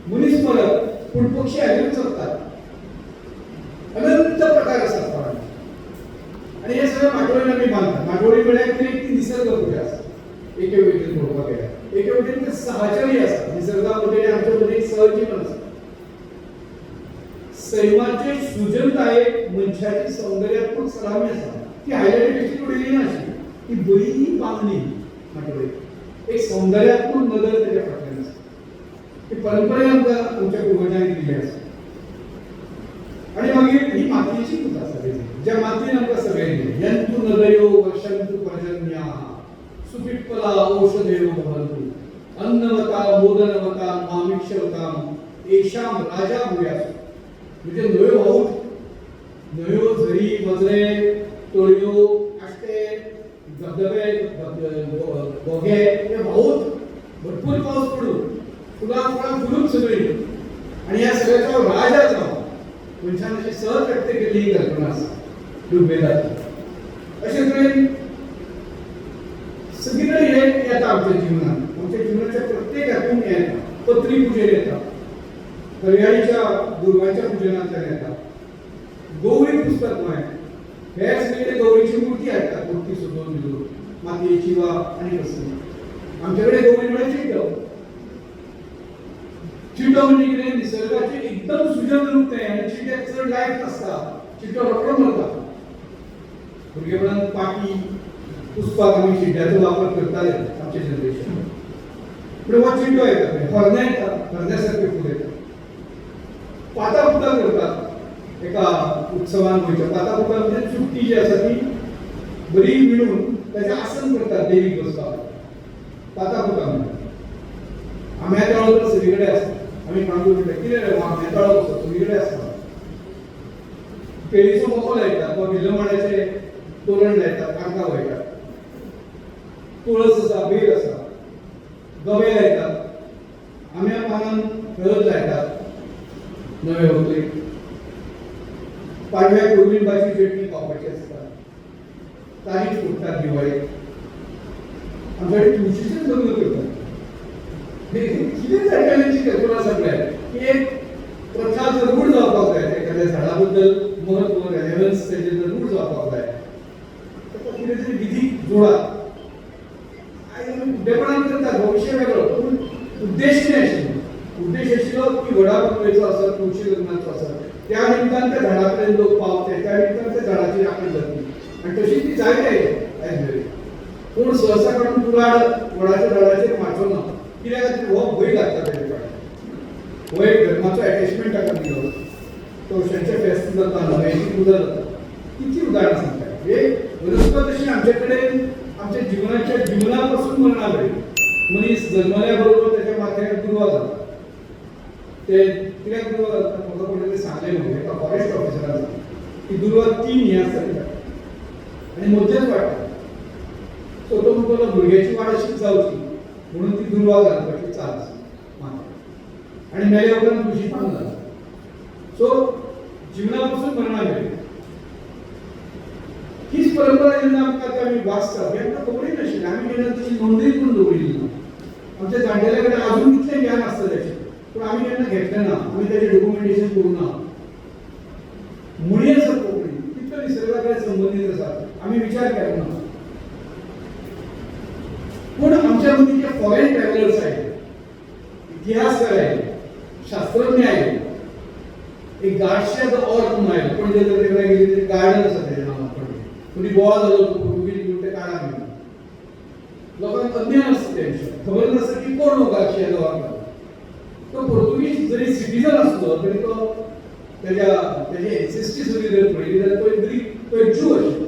मनीस मरत पूण पक्षी हाजेर चलतात. अनंत प्रकार आसात फळांचे आनी हे सगळे माटोळीन आमी बांदतात. माटोळी म्हळ्यार कितें ती निसर्ग पुजा आसा. एके वटेन पळोवपाक गेल्यार एके वटेन ते सहचर्य आसा. निसर्गा मदें आमचे मदें एक सहजीवन आसा. सैमाचे सृजनतायेक मनशाची सौंदर्यात्मक सलामी आसा. ती हायलायट कशी उडयली नाशी, ती बरी बांदली माटोळी. एक सौंदर्यात्मक नदर तेच्या फाटल्यान आसा. ती परंपरेन आमकां आमच्या पुर्वजांनी दिली आसा. आणि मागीर ही मातयेची पुजा आसा तेजी, ज्या मातयेन आमकां सगळें दिलें. यंतु नदयो वर्षन्तु पर्जन्याः सुपिप्पला औषधयो भवन्तु अन्नवता मोदनवता मामिक्षवताम् येषां राजा भूयासु. म्हणजे न्हंयो व्हांवून, न्हंयो, झरी, वजरे, तळयो, आष्टे, धबधबे, बोगे हे व्हांवून भरपूर पावस पडून फुलां फळां फुलून सगळीं आनी ह्या सगळ्याचो राजा जावं मनशान अशी सहज व्यक्त केल्ली ही कल्पना आसा ऋग्वेदाची. अशे तरेन सगळी कडेन हे येता आमच्या जिवनांत. आमच्या जिवनाच्या प्रत्येक हातूंत हे येता. पत्री पुजेर येता, हरयाळीच्या दुर्गांच्या पुजनांतल्यान येता, गौरी पुस्तक गोंय हे सगळे गौरीची मुर्ती हाडटात. मुर्ती सजोवन बिजोवन मातयेची वा आनी कसली. आमचे कडेन गौरी म्हळ्यार चिड्डो. चिड्डो म्हणजे कितें, निसर्गाचें एकदम सुजन रूप तें. आनी चिड्ड्याक चड लायफ नासता, चिड्डो रोखडो मरता. भुरगेपणांत पाटी पुसपाक आमी चिड्ड्याचो वापर करताले आमचे जनरेशन. पूण हो चिड्डो येता पळय, हरणां येता, हरण्या सारके फूल येता. पातापुता करतात एका उत्सवान गोंयच्या. पातापुता म्हणजे चुट्टी जी आसा ती बरी विणून ताचें आसन करतात देवीक बसपाक. पातापुता म्हणजे आम्याताळो तर सगळी कडेन आसता. आमी मागून म्हणटा कितें रे आम्याताळो कसो सगळी कडेन आसता. केळीचो मोको लायतात वा भिल्लमाडाचे तोरण लायतात, कांका वयतात. तुळस आसा, बेल आसा, गवे लायतात, आम्या पानान हळद लायतात नवे व्हंकलेक. पाडव्याक कोळंबीची चटणी खावपाची आसता. तारीख फुटतात दिवाळेक. आमच्या कडेन तुळशीचें लग्न करतात. कितें जायची कल्पना सगळ्याक की एक प्रथा जर रूढ जावपाक जाय, एखाद्या झाडा बद्दल महत्व रेलेवन्स तेजें जर रूढ जावपाक जाय, ताका कितें तरी विधी जोडात. आयज आमी फुडेपणान करतात, हो विशय वेगळो, पूण उद्देश कितें आशिल्लो? उद्देश आशिल्लो की वडा बनवायचो आसत, तुळशी लग्नाचो आसत, त्या निमतान त्या झाडा कडेन लोक पावते, त्या निमतान त्या झाडाची राखण जातली. आनी तशी ती जायते आयज मेरेन. पूण सहसा करून कुराड वडाच्या झाडाचेर मारचो ना. कित्याक खातीर हो भंय लागता तेजे फाटल्यान. हो एक धर्माचो एटॅचमेंट ताका दिलो. तवशांचे फेस्त जाता, न्हंयेची पुजा जाता. कितली उदाहरणां सांगतात. हे वनस्पत अशी आमचे कडेन आमच्या जिवनाच्या जिवनापासून मरणा मेरेन. मनीस जल्मल्या बरोबर ताच्या माथ्यार दुर्वा जाता. ते कित्याक दुर्वा जाता म्हाका कोणी तरी सांगलें म्हणून एका फॉरेस्ट ऑफिसरान की दुर्वा 3 हे आसता आनी मध्यच वाडटा. सो तो म्हणटलो भुरग्याची वाड अशीच जावची म्हणून ती दुर्वा घालपाची चाल आसा माथ्यार. आनी मेल्या उपरांत तुळशी पान जाता. सो जिवनापासून मरणा मेरेन हीच परंपरा जेन्ना आमकां आमी वाचतात हें आमकां खबरूय नाशिल्लें. आमी केन्ना तशी नोंदणी करून दवरिल्ली ना. आमच्या जाणटेल्या कडेन अजून तितलें ज्ञान आसतलें अशें, पूण आमी केन्ना घेतलें ना. आमी ताचें डॉक्युमेंटेशन करूना. मुळी आसा कोंकणी तितलो निसर्गा कडेन संबंदीत आसा, आमी विचार केलो ना. पूण आमच्या मदीं जे फॉरेन ट्रॅव्हलर्स आयले, इतिहासकार आयले, शास्त्रज्ञ आयले, एक गार्डशिया द ऑर्ट म्हणून आयलो. पणजे जर तेका गेली तरी गार्डन आसा तेजें नांव पणजे. मदीं गोवा जालो पुर्तुगीज घेवन ते काळाक गेले. लोकांक अज्ञान आसता त्या विशयान, खबर नासता की कोण हो गार्डशिया द ऑर्ट. तो पुर्तुगीज जरी सिटीजन आसलो तरी तो तेजे एन्सेस्ट्री सगळी जर पळयली जाल्यार तो एक ग्रीक, तो एक ज्यू आशिल्लो.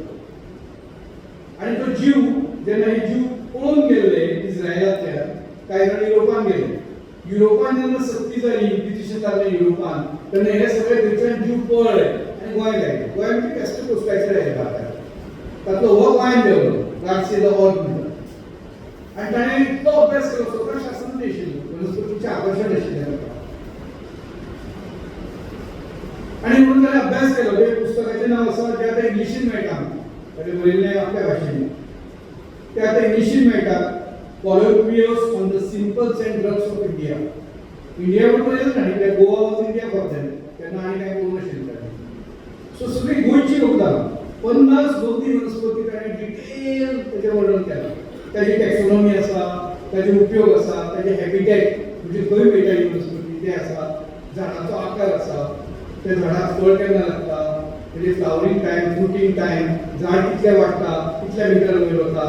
आनी तो ज्यू जेन्ना हे ज्यू पळोवन गेल्ले इस्रायलांतल्यान कांय जाण युरोपान गेले. युरोपान जेन्ना सक्ती जाली, ब्रिटिश जाल्ले युरोपान, तेन्ना हे सगळे थंयच्यान ज्यू पळयले आनी गोंय घायले. गोंय म्हणजे वेस्ट कोस्टाचेर आयले भारताक. तातूंत हो गोंयान देवलो गार्डशिया द ऑर्ट म्हणटा. आनी ताणें इतलो अभ्यास केलो, स्वता शास्त्रज्ञ आशिल्लो, वनस्पतीचें आकर्शण आशिल्लें ताका. आणि म्हणून त्याने अभ्यास केलो ते पुस्तकाचे नाव असं जे आता इंग्लिशीन मेळटा ताचे बरयल्लें आपल्या भाशेन ते आता इंग्लिशीन मेळटा colloquies on the simples and drugs of India. India बरोबर नाही ते Goa was India for them तेन्ना आनी काय करूं नाशिल्लें. सो सगळी गोंयची लोकां 50 गोंयची वनस्पती ताणें डिटेल तेजें वर्णन केलां. ताजी टॅक्सोनॉमी आसा, ताजे उपयोग आसा, ताजे हॅबिटॅट म्हणजे खंय मेळटा ही वनस्पती ते आसा, झाडाचो आकार आसा, त्या झाडाक फळ केन्ना लागता, तेजे फ्लावरिंग टायम, फ्रुटींग टायम, झाड कितलें वाडटा, कितल्या मिटर वयर वता,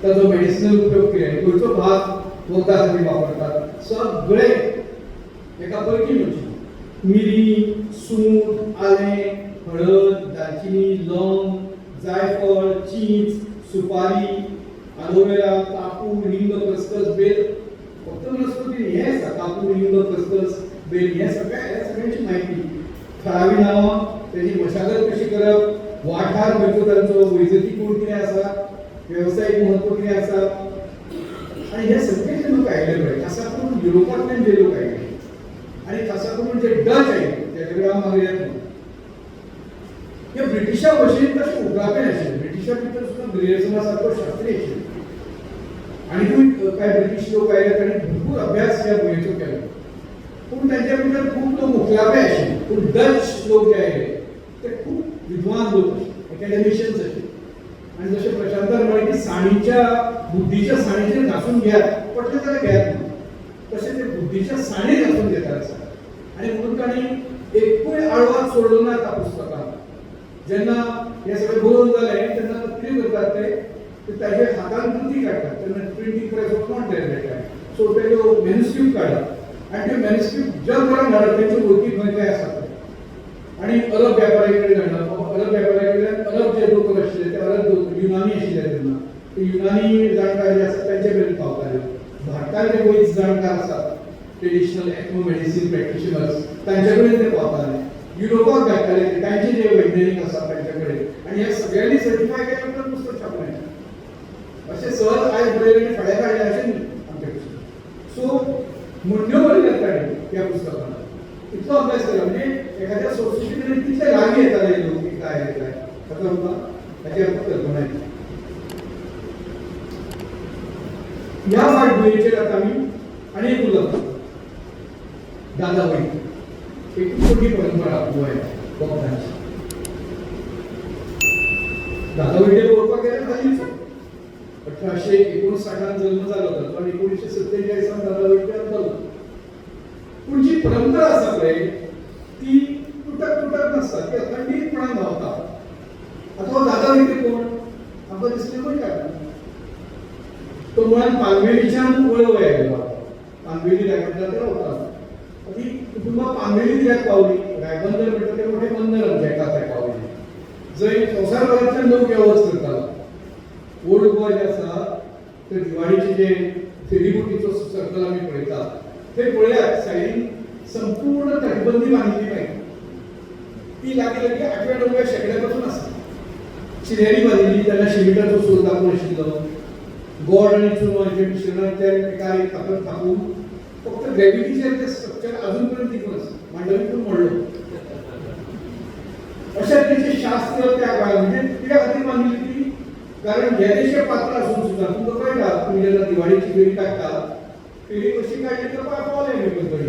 ताजो मेडिसिनल उपयोग कितें, खंयचो भाग वखदासाठी वापरतात, सगळे एका पैकी म्हणजे मिरी, सूंठ, आलें, हळद, दालचिनी, लवंग, जायफळ, चींच, सुपारी, अलोवेरा, कापूर, हिंग, खसखस, बेल, फक्त वनस्पती हे आसा कापूर, हिंग, खसखस, बेल हे सगळ्यांची माहिती, थळावी नांवां, तेजी मशागत कशी करप, वाठार खंयचो तांचो वैजकी कोण कितें आसा, वेवसायीक म्हत्व कितें आसा, आनी हे सगळे जे लोक आयले पळय खासा करून युरोपांतल्यान जे लोक आयले आनी खासा करून जे डच आयले तेजे कडेन हांव मागीर येतलो. हे ब्रिटिशा भशेन तशें उगापे नाशिल्ले. ब्रिटिशा भितर सुद्दां ब्रियर्सना सारको शास्त्री आशिल्लो आनी कांय ब्रिटीश लोक आयले तांणी भरपूर अभ्यास ह्या गोंयचो केलो. पूण तांच्या भितर खूब लोक मुखलापे आशिल्ले. पूण डच लोक जे आयले ते खूब विद्वान लोक आशिल्ले, एकाडेमिशियन्स आशिल्ले. आणि जसे प्रशांतान म्हळें की साणीच्या बुद्धीच्या साणीचेर घासून घेयात पटलें जाल्यार घेयात म्हणून तशें ते बुद्धीच्या साणीर घासून घेतात आसा. आनी म्हणून तांणी एकूय आळवाद सोडलो ना त्या पुस्तकांत. जेन्ना हे सगळें बरोवन जालें तेन्ना कितें करतात ते ताजे हातान कृती काडटात. तेन्ना printing press of not there that time. So तेजो मॅन्युस्क्रिप्ट काडप आनी ते मॅन्युस्क्रिप्ट जगभरान धाडप तेंच्यो वळखी खंय खंय आसा पळय. आनी अरब वेपाऱ्या कडेन धाडप. अरब वेपाऱ्या कडल्यान अरब जे लोक आशिल्ले ते अरब लोक युनानी आशिल्ले तेन्ना ते युनानी जाणकार जे आसा तांचे कडेन पावताले. भारतांत जे वैज जाणकार आसात ट्रेडिशनल एक्मो मेडिसीन प्रॅक्टिशनर्स तांचे कडेन ते पावताले. युरोपाक धाडटाले ते तांचे जे वैज्ञानीक आसात तांचे कडेन आनी हे सगळ्यांनी सर्टिफाय केलें उपरांत पुस्तक छापलें. अशें सहज आयज बरयलें आनी फाल्यां काडलें अशें न्ही आमचे कडेन. सो म्हणण्यो बरयल्यात ताणें ह्या पुस्तकांत. इतलो अभ्यास केला म्हणजे एखाद्या सोसायटी कडेन कितले लागीं येताले लोक काय काय ताका तुका ताची आमकां कल्पना येता. ह्या फाटभुंयेचेर आतां आमी आनी एक उलोवप दादा वैद्य. एक खूब मोठी परंपरा गोंयांत वखदांची. दादा वैद्य पळोवपाक गेल्यार हालींच 1859 जल्म जालो ताचो आनी 1947 दादा वैद्य जालो. पूण जी परंपरा आसा पळय ती तुटत नासता, ती अखंडीतपणान रावता. आतां हो दादा वैद्य कोण आमकां दिसलें गोंयकार. तो मुळात पानवेलीच्यान वळवय आयलो. पानवेली रायबंदराचेर रावतालो. ती कुटुंबां पानवेली कित्याक पावली? रायबंदर म्हणटा तें मोठें बंदर आमचें एका पावलें जंय संवसारभरांतल्यान लोक येवच करतालो. ओल्ड गोवा जें आसा ते दिवाळीचे जे फेरीबोटीचो सर्कल आमी पळयता थंय पळयात सायडीन संपूर्ण तटबंदी बांदिल्ली पाहिजे. ती लागीं 8व्या-9व्या शेंकड्या पासून आसा. शिरेरी बांदिल्ली तेन्ना शिमिटाचो सोर दाखोवन आशिल्लो. गोड आनी चुनो मिश्रणांतल्यान एका हातूंत थापून फक्त ग्रॅव्हिटीचेर ते स्ट्रक्चर अजून पर्यंत टिकून आसा. मांडवीतून मोडलो. अशें तरेचें शास्त्र त्या काळांत म्हणजे कित्या खातीर बांदिल्ली ती? कारण येदेशे पात्र आसून सुद्दां तुमकां कळटा तुमी जेन्ना दिवाळीची फेरी काडटा फेरी कशी काडली तर पावले गणपती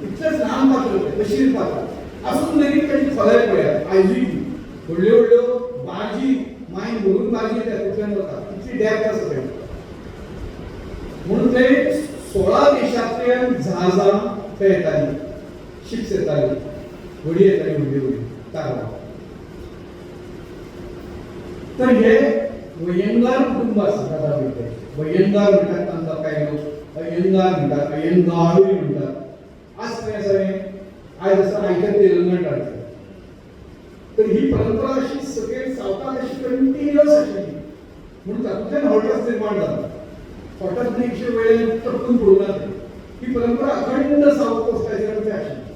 इतलेंच ल्हान पात्र बशीर पात्र आसून लेगीत ताची खोलाय पळयात. आयजूय व्हडल्यो व्हडल्यो बार्जी मायन भरून बार्जी तातूंतल्यान वता इतली डॅप्थ आसा थंय. म्हणून थंय 16 देशांतल्यान जहाजां थंय येतालीं. शिप्स येतालीं, व्हडी येतालीं व्हडली व्हडी तारवां. तर हे वयंगार कुटुंब आसा दादा वैद्य. वयंगार म्हणटात तांकां कांय लोक अयंगार म्हणटात, अयंगारूय म्हणटात. आज खंय आसा आयज आसा आयच्या तेलंगण राज्यांत. तर ही परंपरा अशी सकयल सावतान अशी कंटिन्युअस आशिल्ली. म्हणून तातूंतल्यान हॉटेल्स निर्माण जाता. हॉटेल न्हयशे वेळेन टपकून पडूना ही परंपरा अखंड सावथ कोस्टाचेर आशिल्ली.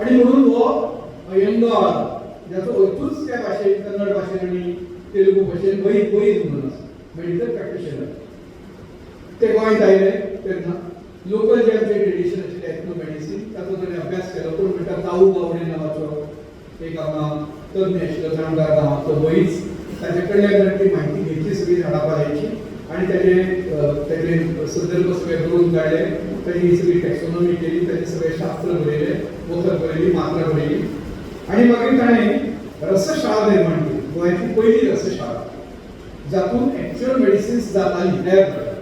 आनी म्हणून हो अयंगार ज्याचो अर्थूच त्या भाशेन कन्नड भाशेन आनी तेलुगू भाशेन वैद म्हणून आसा मेडिकल प्रॅक्टिशनर. ते गोंयांत आयले तेन्ना लोकल जे आमचे ट्रेडिशन आशिल्ले एथनो मेडिसीन ताचो ताणें अभ्यास केलो. कोण म्हणटा ताऊ गावडे नांवाचो एक हांगा तज्ञ आशिल्लो जाणकार गांवाचो वयच ताचे कडल्यान ती म्हायती घेतली सगळी झाडापाल्याची आनी तेजे संदर्भ सगळे बरोवन काडले. ताची सगळी टॅक्सोनॉमी केली, ताचे सगळे शास्त्र बरयले, वखद बरयली, मात्रा बरयली आनी मागीर ताणें रसशाळा निर्माण केली. गोंयांतली पयली रसशाळा जातून एक्च्युअल मेडिसिन्स जाताली तयार जाताली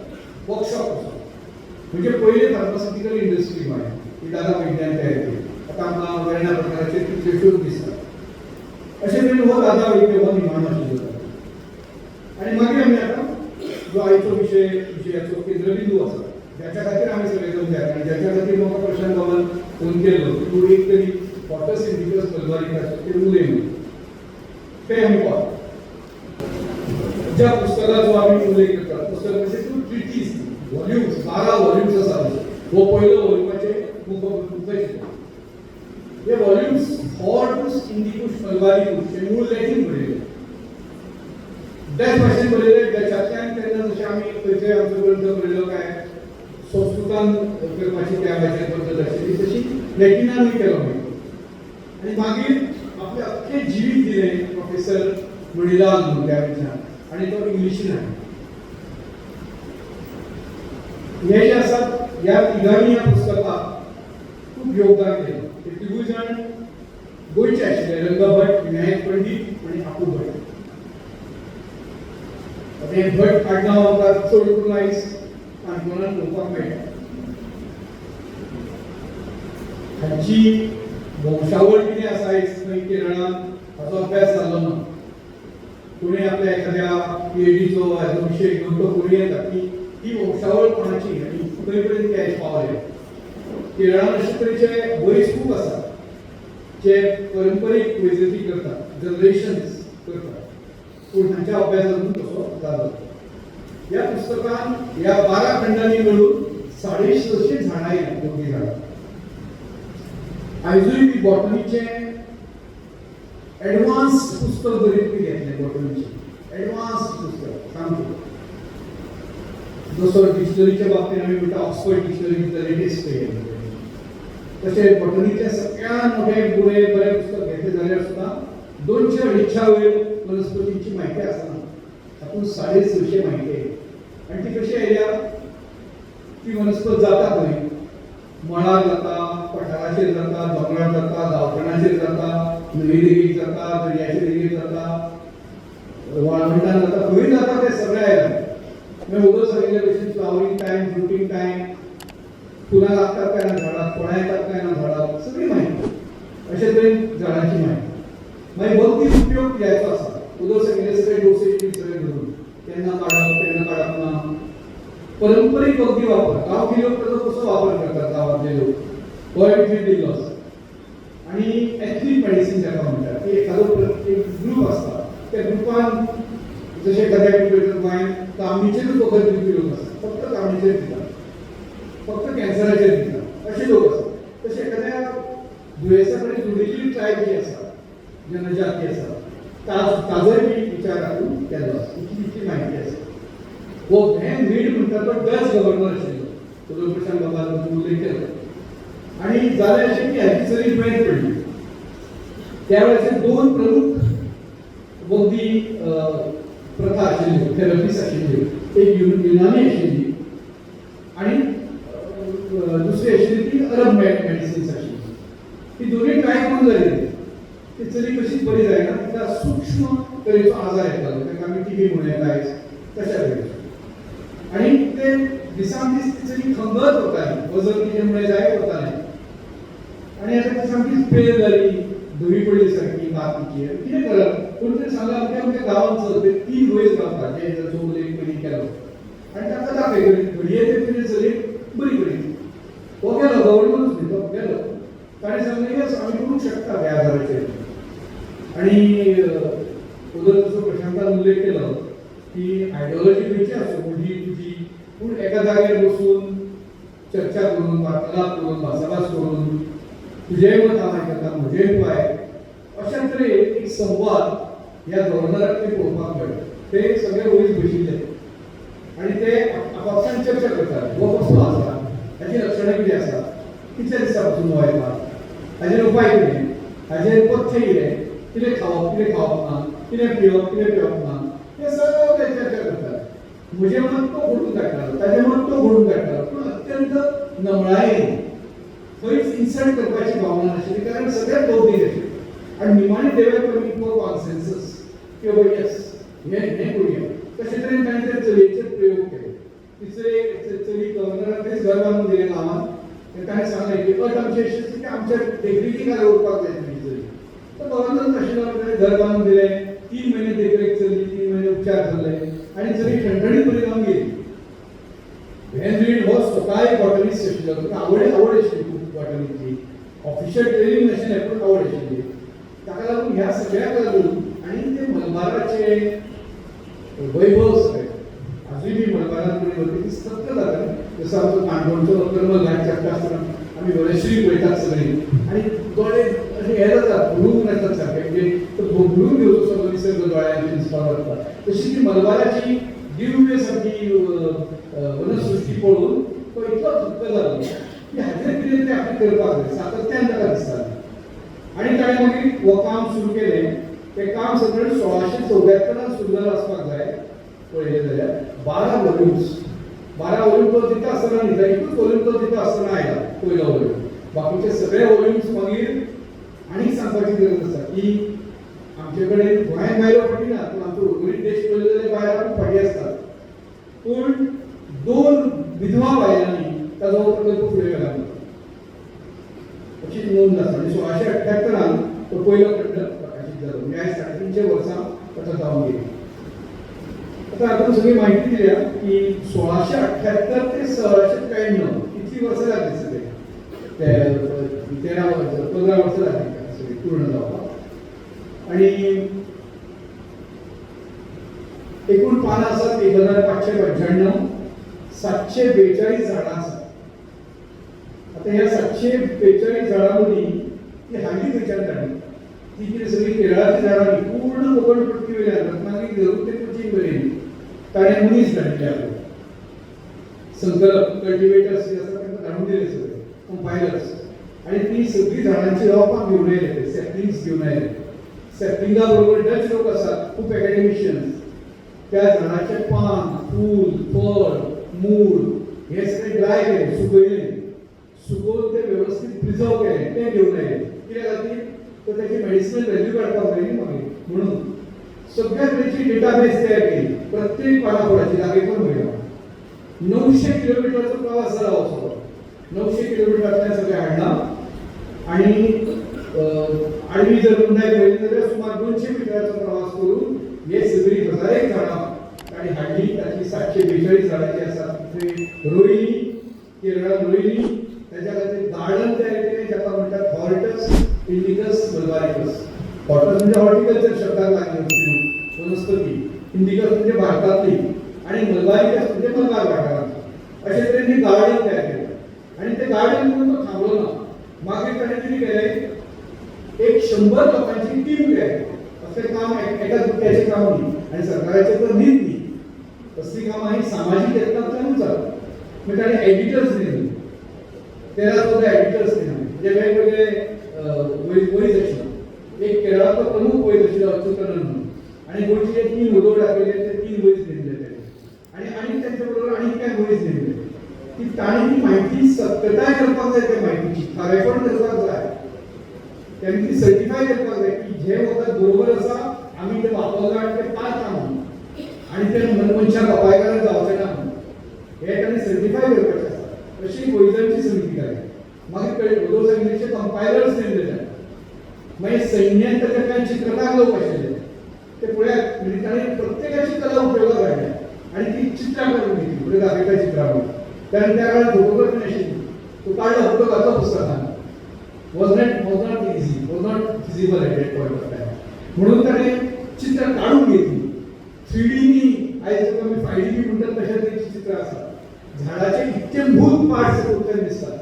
वर्कशॉप. म्हणजे पयले फार्मास्युटिकल इंडस्ट्री गोंयांत ही दादा वैद्यान तयार केली. आतां आमकां वेगळ्या प्रकाराचे कितले शोध दिसता. अशे तरेन हो दादा वैद्य हो निर्माण आशिल्लो. आनी मागीर आमी आतां जो आयचो विशयाचो केंद्रबिंदू आसा ज्याच्या खातीर आमी सगळे जण तयार आनी ज्याच्या खातीर म्हाका प्रशांत बाबान फोन केल्लो की तूं एक तरी फोटोसिंथेसिस बलवारीक आसा ते उलय म्हणून ते आमी पळोवप. ज्या पुस्तकाचो आमी उल्लेख करता पुस्तक म्हणजे टू ट्रिटीज व्हॉल्युम्स 12 व्हॉल्युम्स आसा. हो पयलो व्हॉल्युमाचे मुखवटे. हे व्हॉल्युम्स हॉर्टूस इंडिकूस मलबारिकूस हे मूळ लॅटीन बरयले. त्याच भाशेन बरयले ज्याच्यातल्यान तेन्ना जशें आमी खंयचे आमचो ग्रंथ बरयलो काय संस्कृतान करपाची त्या भाशेन पद्दत आशिल्ली तशी लॅटिनानूय केलो मेळटलो. आनी मागीर आपले अख्खे जिवीत दिलें प्रोफेसर मणिलाल म्हणून त्या विचार आनी तो इंग्लिशीन हाडलो. हे जे आसात ह्या तिगांनी ह्या पुस्तकाक खूब योगदान केलें. ते तिगूय जाण गोंयचे आशिल्ले रंग भट, विनायक पंडीत आनी आकू भट. हे भट आडनांव आमकां चड करून आयज काणकोणांत पळोवपाक मेळटा. हाची वंशावळ कितें आसा आयज खंय केरळांत हाचो अभ्यास जाल्लो ना. कोणें आपल्या एखाद्या पीएचडीचो हाचो विशय घेवन तो करूं येता की ही वंशावळ कोणाची आनी खंय पर्यंत ते आयज पावले. केरळांत अशे तरेचे वैज खूब आसा जे परंपरीक वैजकी करतात, जनरेशन्स करतात, पूण हांच्या अभ्यासातून तसो जालो. ह्या पुस्तकान ह्या 12 खंडांनी मेळून 650 झाडां आयल्यात, दोगी झाडां. आयजूय बी बॉटनीचे एडवान्स पुस्तक बरें घेतले. बॉटनीचे एडवान्स पुस्तक सामकें. जसो डिक्शनरीच्या बाबतींत आमी म्हणटा ऑक्सफर्ड डिक्शनरी द लेटेस्ट येयलें तशें बॉटनीचे सगळ्यान मोठे बरें पुस्तक घेतलें जाल्यार सुद्दां 200-250 वयर वनस्पतींची म्हायती आसना. तातूंत 650 म्हायती आहे. आनी ती कशी आयल्या ती वनस्पत जाता खंय मळार जाता, पठाराचेर जाता, दोंगरार जाता, गांवठणाचेर जाता, न्हंये देगेक जाता, दर्याचे देगेक जाता, वाळवंटान जाता, खंय जाता तें सगळें आयलें. मागीर उदक सांगिल्ले भशेन फ्लावरींग टायम, फ्रुटींग टायम, फुलां लागतात काय ना झाडाक, फळां येतात काय ना झाडाक, सगळी म्हायती. अशे तरेन झाडांची म्हायती. मागीर वखदी उपयोग कित्याचो आसा. उदक सांगिल्ले सगळे डोसेज सगळे धरून केन्ना काडप ना. परंपरीक वखदी वापर गांवठी लोक ताचो कसो वापर करतात गांवांतले लोक हो एक दिल्लो आसा. आनी एथनीक मेडिसीन जाका म्हणटात की एखादो एक ग्रूप आसता त्या ग्रुपान जशें एखाद्या गोंयांत कामणीचेरूच वखद दिवपी लोक आसतात. फक्त कामणीचेर दितात, फक्त कॅन्सराचेर दितात अशे लोक आसात. तशें एखाद्या दुयेंसा कडेन जुडिल्ली ट्रायब जी आसा, जनजाती आसा ताजोय बी विचार हातून केल्लो आसा. इतली म्हायती आसा. हो हे मीड म्हणटा तो डच गव्हर्नर आशिल्लो, तो प्रशांत बाबान उल्लेख केलो. आनी जालें अशें की हाची सगळी दुयेंत पडली. त्या वेळाचेर 2 प्रमुख वखदी प्रथा आशिल्ल्यो, थेरपीज आशिल्ल्यो. एक युनानी आशिल्ली आनी दुसरी आशिल्ली ती अरब मेडिसिन्स आशिल्ली. ती दोनूय ट्राय करून जाली. ती चली कशीच बरी जायना. तिका सूक्ष्म तरेचो आजार येतालो, ताका आमी टीबी म्हणून येता आयज तशा तरेचो. आनी ते दिसान दीस ती चली खंगत वताली, वजन तिचें म्हणलें जायत वतालें. आनी आतां ती सामकीच पेल जाली, धवी पडली सारकी भात तिची. कितें करप? कोण तरी सांगलें आमच्या गांवांत चल ते 3 वयर गावतात जे जो उल्लेख पयलीं केलो. आनी ताका दाखय घडये ते तरी चली बरी बरी. हो गेलो गव्हर्नमेंटूच न्ही, तो गेलो. ताणें सांगलें यस आमी करूंक शकता ह्या आजाराचेर. आनी उदक जसो प्रशांतान उल्लेख केलो की आयडियोलॉजी खंयची आसूं मोठी तुजी, पूण एका जाग्यार बसून चर्चा करून, वार्तालाप करून, भासाभास करून तुजेंय मत हांव आयकता, म्हजेंय तूं आयक, अशा तरेन एक संवाद ह्या गव्हर्नराक ते पळोवपाक मेळटा. ते सगळे वयर बशिल्ले आनी ते आपापसांत चर्चा करतात. हो कसलो आसा, ताची लक्षणां कितें आसा, की म्हजे मत तो घडून काडटालो ताजे मत तो घडून काडटालो पूण अत्यंत नमळायेन खंयच इन्सल्ट करपाची भावना नाशिल्ली कारण सगळ्यात भौतीक आशिल्ले आनी निमाणे देवाय कमी फॉर कॉन्सेन्सस की बाबा येस हें करूया तशे तरेन ताणें ते चलयेचेर प्रयोग केले तिसरे चली गव्हर्नराक घर बांदून दिलें गांवांत ताणें सांगलें की अट आमची अशी आसली की आमच्या देखरेखी खाला उरपाक जाय तुमची चली तर गव्हर्नर तशें ताणें घर बांदून दिलें 3 महिने देखरेख चल्ली 3 महिने उपचार जाले आनी चली ठणठणीत बरी जावन गेली व्हॅन रीड हो स्वता बॉटनिस्ट आशिल्लो ताका आवड आशिल्ली खूब बॉटनीची ऑफिशियल ट्रेनिंग नाशिल्लें पूण आवड आशिल्ली ताका लागून ह्या सगळ्याक लागून आनी ते मलबाराचे वैभव सगळे आजूय बी मलबारांत बरी भरती सतत जाता जसो आमचो काणकोणचो कर्मल घाट चडटा आसतना आमी गणेश्री पळयतात सगळीं आनी दोळे अशें हे जातात भरून येतात सारके म्हणजे तो भरून घेवचो सगळो निसर्ग दोळ्यांनी दिसपाक लागता तशी ती मलबाराची दिव्य सारकी वनसृश्टी पळोवन तो इतलो थक्क जालो की हाजेर कितें तें आपणें करपाक जाय सातत्यान ताका दिसतालें आनी ताणें मागीर हो काम सुरू केलें तें काम सगळें 1674 सुरू जालें आसपाक जाय पळयलें जाल्यार 12 वॉल्यूम तो दिता आसतना न्ही एकूच वॉल्यूम तो दिता आसतना आयला पयलो वॉल्यूम बाकीचे सगळे वॉल्यूम्स मागीर आनीक सांगपाची गरज आसा की आमचे कडेन गोंयांत बायलो फाटी ना पूण आमचो उर्वरीत देश पळयलो जाल्यार बायलां खूब फाटी आसतात पूण 2 विधवा बायलांनी ताजो प्रकल्प फुडें व्हेला अशी नोंद आसा आनी 1678 तो पयलो खंड प्रकाशीत जालो म्हणजे आयज 350 वर्सां ताका जावन गेली आता आपण सगळी माहिती दिल्या की 1678 ते 1693 कितली वर्सां जाली सगळे ते 15 वर्सां जाली सगळी पूर्ण जावपाक आनी एकूण पानां आसात 1595 742 झाडां आसात आता ह्या 742 झाडां मदीं ती हालीं खंयच्यान काडली ती कितें सगळी केरळाची झाडां न्ही पूर्ण कोकण पट्टी वयल्यान रत्नागिरी धरून ते कोचीन मेरेन ताणें मनीस धाडले आपले संकलप कल्टिवेटर्स जे आसा तांकां धाडून दिले सगळे कंपायलर्स आनी ती सगळी झाडांची रोपां घेवन येयले ते सॅपलिंग्स घेवन आयले सॅपलिंगा बरोबर डच लोक आसात खूब एकाडेमिशियन्स त्या झाडाचे पान फूल फळ मूळ हे सगळे ड्राय केले सुकोवन ते व्यवस्थीत प्रिजर्व केले ते घेवन आयले कित्याक खातीर तर त्याची मेडिसिनल व्हॅल्यू काडपाक जाय न्ही मागीर म्हणून सगळ्या तरेची डेटाबेस तयार केली प्रत्येक पानापळाची लागींपण मेळ्ळा 900 किलोमिटरचो प्रवास जाला हो सगळो 900 किलोमिटरांतल्यान सगळें हाडला आनी आडवी जर रुंदाय पळयली जाल्यार सुमार 200 मिटराचो प्रवास करून हे सगळी 1001 झाडां ताणी हाडली तातली 742 झाडां जी आसात थंय रोयली केरळान रोयली त्याच्या खातीर गार्डन तयार केलें जाका म्हणटात हॉर्टस इंडिकस मलबारिकस हॉर्टस म्हणजे हॉर्टिकल्चर शब्दाक लागली वनस्पती इंडिकस म्हणजे भारतातली आणि मलबारिकस म्हणजे मलबार वाठारांतली अशे तरेन हे गार्डन तयार केलें आनी ते गार्डन करून तो थांबलो ना मागीर ताणें कितें केलें एक 100 लोकांची टीम तयार केली असलें काम एका दुट्याचें काम न्ही आनी सरकाराचें तर न्हीच न्ही असलीं कामां ही सामाजीक यत्नांतल्यानूच जाता मागीर ताणें एडिटर्स नेमले 13-14 एडिटर्स नेमले म्हणजे वेगवेगळे वैज आशिल्लो एक केरळाचो प्रमुख वैज आशिल्लो अच्युतानंद म्हणून आनी गोंयचे 3 उदोग दाखयले ते 3 वैज नेमले ताणें आनी तांचे बरोबर आनीक कांय वैज नेमले की ताणें ती म्हायती सत्यताय करपाक जाय त्या म्हायतीची खरेपण करपाक जाय ताणें ती सर्टिफाय करपाक जाय की जे वखद बरोबर आसा आमी तें वापरलां आनी तें पास ना म्हणून आनी तें मनशाक अपायकारक जावचें ना म्हणून हें ताणें सर्टिफाय करपाचें आसा अशी वैजांची समिती जाली मागीर कळ्ळें उदोग समितीचे कंपायलर्स नेमले जाय मागीर सैन्यान ताचे कांय चित्रकार लोक आशिल्ले ते पळयात म्हणजे ताणें प्रत्येकाची कला उपयोगाक हाडल्या आनी ती चित्रां करून घेतली फुडें दाखयता चित्रां म्हणून कारण त्या काळार फोटोग्राफी नाशिल्ली तो काडलो फोटो घातलो पुस्तकांत was not feasible at that point of time म्हणून ताणें चित्रां काडून घेतली 3D नी आयज तुका आमी 5D म्हणटात तशा तरेची चित्रां आसात झाडाचे इत्यंभूत पार्ट्स तुमकां दिसतात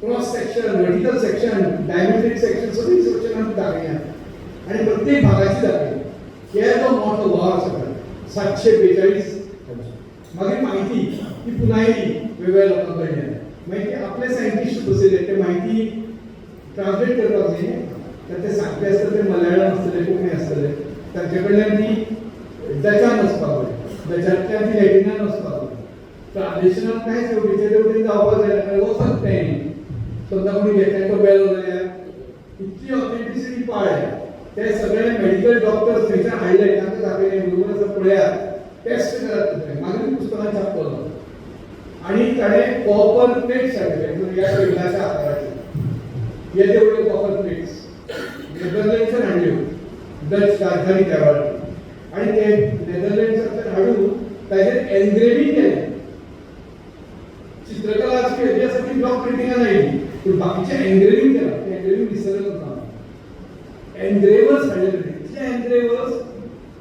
cross section vertical section diametric section सगळी सेक्शनां दाखयल्यात आनी प्रत्येक भागाची दाखयली केदो मोठो वार सगळो 742 मागीर म्हायती ती पुनायली वेगवेगळ्या लोकां कडल्यान मागीर ते आपले सायंटिस्ट बसयले ते म्हायती ट्रान्सलेट करपाक जाय तर ते सांगपी आसता ते मलयाळम आसतले कोंकणी आसतले तांचे कडल्यान ती डचान वचपाक जाय त्याच्यातल्या ती लॅटिनान वचपाक ट्रान्सलेशनात कांयच तेवढी जावपाक जाय वचत तें समजा कोणी घेतले तो बेलो जाल्यार इतली ऑथेंटिसिटी पाळ्ळ्या ते सगळे मेडिकल डॉक्टर्स थंयच्यान हाडले तांकां दाखयलें बरोबर आसा पळयात टेस्ट करात तुमी मागीर पुस्तकां छापतलो आणि ताणें कॉपर प्लेट्स हाडले ह्या टेबलाच्या आकाराचे येदे व्हडले कॉपर प्लेट्स नेदरलँड्सान हाडल्यो डच राजधानी त्या वेळार आणि ते नेदरलँड्सांतल्यान हाडून ताजेर एनग्रेविंग केलें चित्रकला अशी हेजी आसा ती ब्लॉक प्रिंटिंगान आयली पूण बाकीचे एनग्रेविंग केलां ते एनग्रेविंग विसरले ना एनग्रेवर्स हाडले इतले एनग्रेवर्स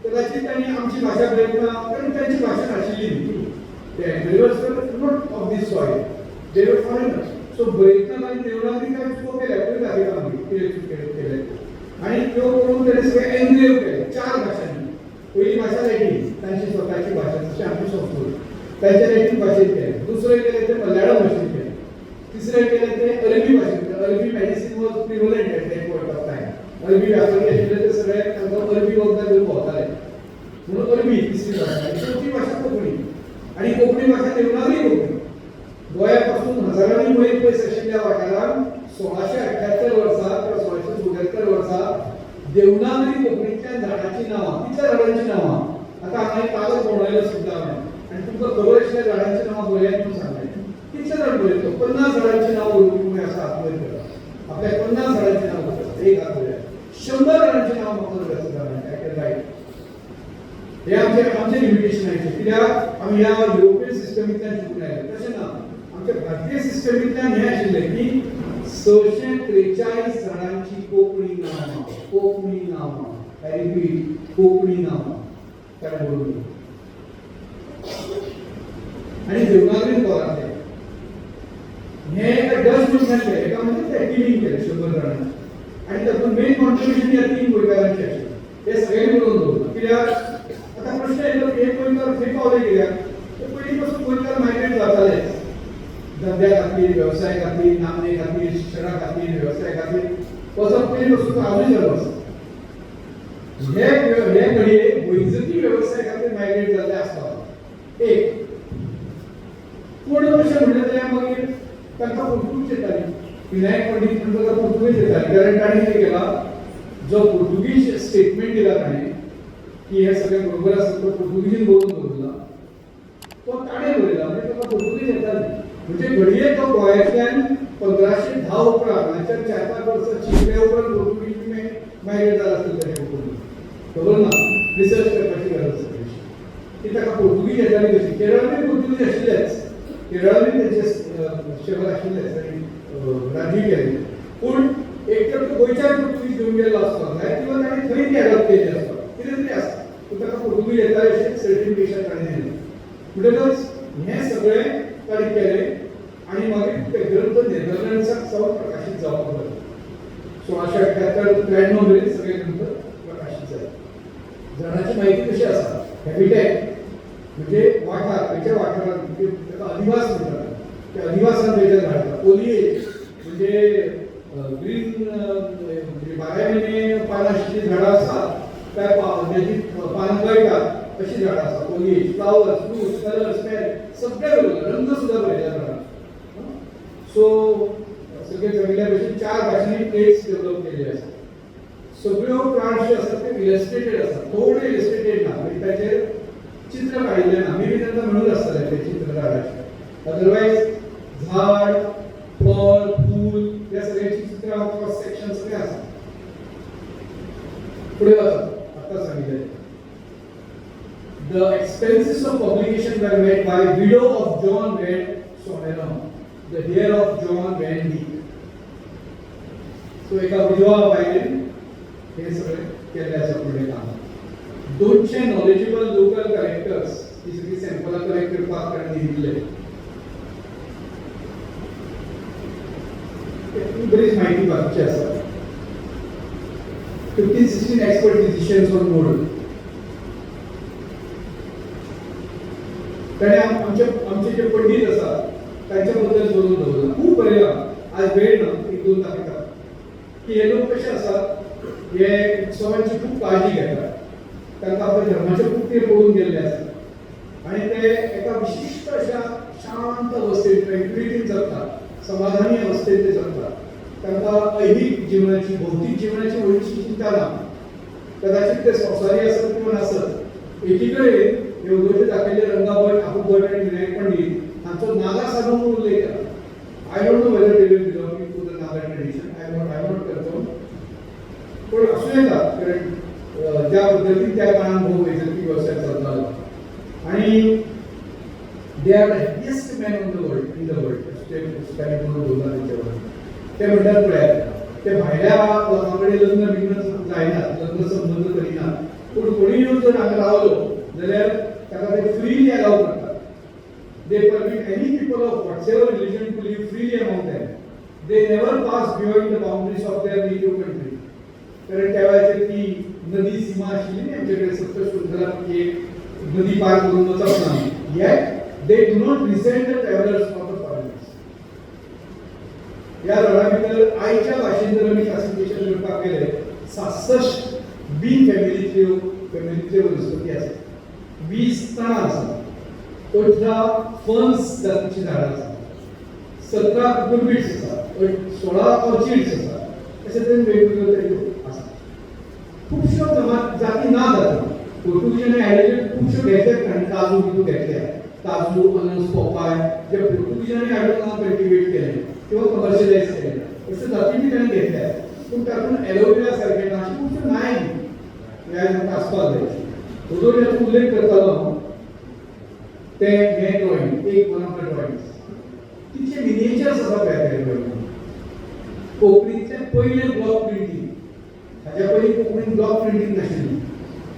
कदाचित तांणी आमची भाशा बरयतना कारण तांची भाशा नाशिल्ली न्ही ते एनग्रेवर्स नॉट ऑफ दीस सॉयल दे वर फॉरेनर्स सो बरयतना तांणी देवनागरी काय चुको केल्या पळय दाखयता आमी कितें केलें आणि त्यो करून ताणें सगळे एनग्रेव केले 4 भाशांनी पहिली भाशा लॅटीन तांची स्वताची भाशा जशी आमची संस्कृत तांच्या लॅटीन भाशेंत केलें दुसरें केलें ते मल्याळम भाशेंत केलें तिसरें केलें ते अरबी भाशेंत अरबी medicine was prevalent at that point of time अरबी व्याकरण आशिल्ले ते सगळे तांकां अरबी वखदां घेवन भोंवताले म्हणून अरबी तिसरी भाशा आनी चवथी भाशा कोंकणी आनी कोंकणी भाशा देवनागरी कोंकणी गोंया पासून हजारांनी मैल पयस आशिल्ल्या वाठारांत 1678 वर्सा किंवा 1674 वर्सा देवनागरी कोंकणींतल्या झाडांची नांवां कितल्या झाडांची नांवां आतां हांगा एक कागद बनवलेलो सुद्दां हांवें आनी तुमकां खबर आशिल्ल्या झाडांची नांवां बरयात म्हणून सांगलें कितले झाड बरयतो 50 झाडांची नांवां बरोवपी तुमी आसा हात वयर करा आपल्या 50 झाडांची नांवां बरयता एक हात वयर 100 झाडांची नांवां म्हाका बरयता हे आमचे लिमिटेशन आहे कित्याक आमी ह्या युरोपियन सिस्टमींतल्यान शिकून आयले तशें ना आमच्या भारतीय सिस्टमींतल्यान हें आशिल्लें की 643 झाडांची कोंकणी नांवां आय रिपीट कोंकणी नांवां ताणें बरोवली आनी देवनागरींत बरयलें हें एका डच मनशान केलें एका म्हणजे ते टिमीन केलें 100 जाणांनी आनी तातूंत मेन कॉन्ट्रिब्युशन ह्या 3 गोंयकारांचें आशिल्लें हे सगळ्यांनी बरोवन दवरलां कित्याक आता प्रश्न येतो की एक गोंयकार खंय पावले कित्याक ते पयलीं पासून गोंयकार मायग्रेट जाताले धंद्या खातीर वेवसाय खातीर नामने खातीर शिक्षणा खातीर वेवसाय खातीर वचप पयलीं पासून आजूय चालू आसा हे घडये वैजकी वेवसाय खातीर मायग्रेट जाल्ले आसता एक पूण अशें म्हणलें जाल्यार मागीर तांकां पुर्तुगीज येताली विनायक पंडीत म्हणटा ताका पुर्तुगीज येताली कारण ताणें कितें केलां जो पुर्तुगीज स्टेटमेंट दिला ताणें की हे सगळें बरोबर आसा तो पुर्तुगीजीन बरोवन दवरला तो ताणें बरयला म्हणजे ताका पुर्तुगीज येताली म्हणजे घडये तो गोंयांतल्यान 1510 उपरांत हांगाच्यान 4-5 वर्सां शिकल्या उपरांत पुर्तुगीज मायग्रेट जाला आसतलें ताणें कोंकणी खबर ना रिसर्च करपाची गरज आसा की ताका पुर्तुगीज येताली कशी केरळांतूय पुर्तुगीज आशिल्लेच केरळांतूय तेंचे शहर आशिल्लेच आनी राज्य केलें पूण एक तर तो गोंयच्यान पुर्तुगीज घेवन गेल्लो आसता जाय किंवा ताणें थंय ती एडॉप्ट केल्ली आसता कितें तरी आसता पूण ताका पुर्तुगीज येताली अशें सर्टिफिकेशन ताणें दिलें म्हणटकच हें सगळें ताणें केलें आनी मागीर ते ग्रंथ नेदरलँड्साक सावन प्रकाशीत जावपाक लागले 1678-93 मेरेन सगळे ग्रंथ प्रकाशीत जाले झाडांची म्हायती कशी आसा हॅबिटॅट म्हणजे वाठार खंयच्या वाठारांत ताका अधिवास म्हणटात त्या अधिवासान थंयच्या झाडां फोलिएज म्हणजे ग्रीन म्हणजे 12 म्हयने पानां आशिल्लीं झाडां आसात काय त्याची पानां गळटात अशी झाडां आसा foliage flowers fruits colours smell सगळे बरोबर रंग सुद्दां बरयला झाडां सो सगळे जमिल्ल्या भशेन 4 भाशांनी प्लेट्स डेव्हलप केल्ले आसा सगळ्यो प्लांट्स जे आसात ते इलस्ट्रेटेड आसा थोडे इलस्ट्रेटेड ना म्हणजे ताचेर चित्र काडिल्लें ना मे बी तांकां मेळून आसतलें ते चित्र काडपाचें अदरवायज झाड फळ फूल ह्या सगळ्यांची चित्रां क्रॉस सेक्शन सगळें आसा पुढे वचत आतां सांगितलें The expenses of publication were made by widow of John Van Someron, the heir of John Van Dyck. So एका विधवा बायलेन हे सगळे केले आसा फुडें काम 200 नॉलेजेबल लोकल कलेक्टर्स ही सगळी सॅम्पलां कलेक्ट करपाक ताणें दिल्ले बरीच म्हायती बाकीची आसा 15-16 एक्सपर्ट फिजिशियन्स ऑन बोर्ड ताणें आमचे जे पंडित आसात तांच्या बद्दल बरोवन दवरला खूब बरयलां आज वेळ ना एक दोन दाखयता की हे लोक कशे आसात हे उत्सवांची खूब काळजी घेतात तांकां आपल्या धर्माचे खूब कितें पळोवन गेल्ले आसता आणि ते एका विशिष्ट अशा शांत अवस्थेत ट्रँक्विलिटीत जगतात, समाधानी अवस्थेत ते जगतात. त्यांना ऐहिक जीवनाची, भौतिक जीवनाची ओळखीची चिंता ना. कदाचित ते संसारी असत किंवा नसत. एकीकडे हे उद्योजक दाखवले रंगाभट, अपुभट आणि विनायक पंडित यांचा नागा साधून उल्लेख केला. I don't know whether they will belonging to the Naga tradition. I not करतो, पण असू येतात कारण ज्या पद्धतीने त्या काळात भाऊ वैजकी व्यवसाय चालतात आणि they are the happiest man on the world, in the world. काही म्हणून बोलतात त्याच्यावर. ते म्हणतात ते भायल्या लोकांकडे लग्न बिग्न जायनात, लग्न संबंध करिनात, पण कोणी येऊन जर हांगा रावलो जाल्यार ताका ते फ्रीली अलाव करतात. They permit any people of whatever religion to live freely among them. They never pass beyond the boundaries of their native country. कारण त्या वेळेची ती नदी सीमा आशिल्ली न्ही आमच्याकडे सप्तशृंखला एक नदी पार करून वचप ना. Yet they do not recent the travellers of the foreigners. या लढा भितर आयच्या भाशेन जर आमी क्लासिफिकेशन करपाक गेले 66 बी फॅमिलीचे वनस्पती आसा, 20 तणां आसा, 18 फर्न्स जातीची झाडां आसा, 17 कुकुरबिट्स आसा, 16 ऑर्चिड्स आसा. अशे तरेन वेगवेगळ्यो तरेच्यो आसा. खुबश्यो जाती ना जातात. पोर्तुगीजांनी आयिल्ले खुबश्यो घेतल्यात तांणी काजू बिजू घेतल्या. काजू, अनस, पोपाय जे पोर्तुगीजांनी हाडून कल्टिवेट केले किंवा कमर्शियलायज केले अशो जाती बी ताणें घेतल्या. पूण तातूंत एलोवेरा सारके ना अशें खुबश्यो नाय ह्या आसपाक जाय. तो जो उल्लेख करतालो ते हे ड्रॉइंग, एक वन ऑफ द ड्रॉइंग्स तिचे मिनिएचर्स आसा पळय ड्रॉइंग. कोंकणीतले पयले ब्लॉक प्रिंटींग. हाच्या पयलीं कोंकणीन ब्लॉक प्रिंटींग नाशिल्ली.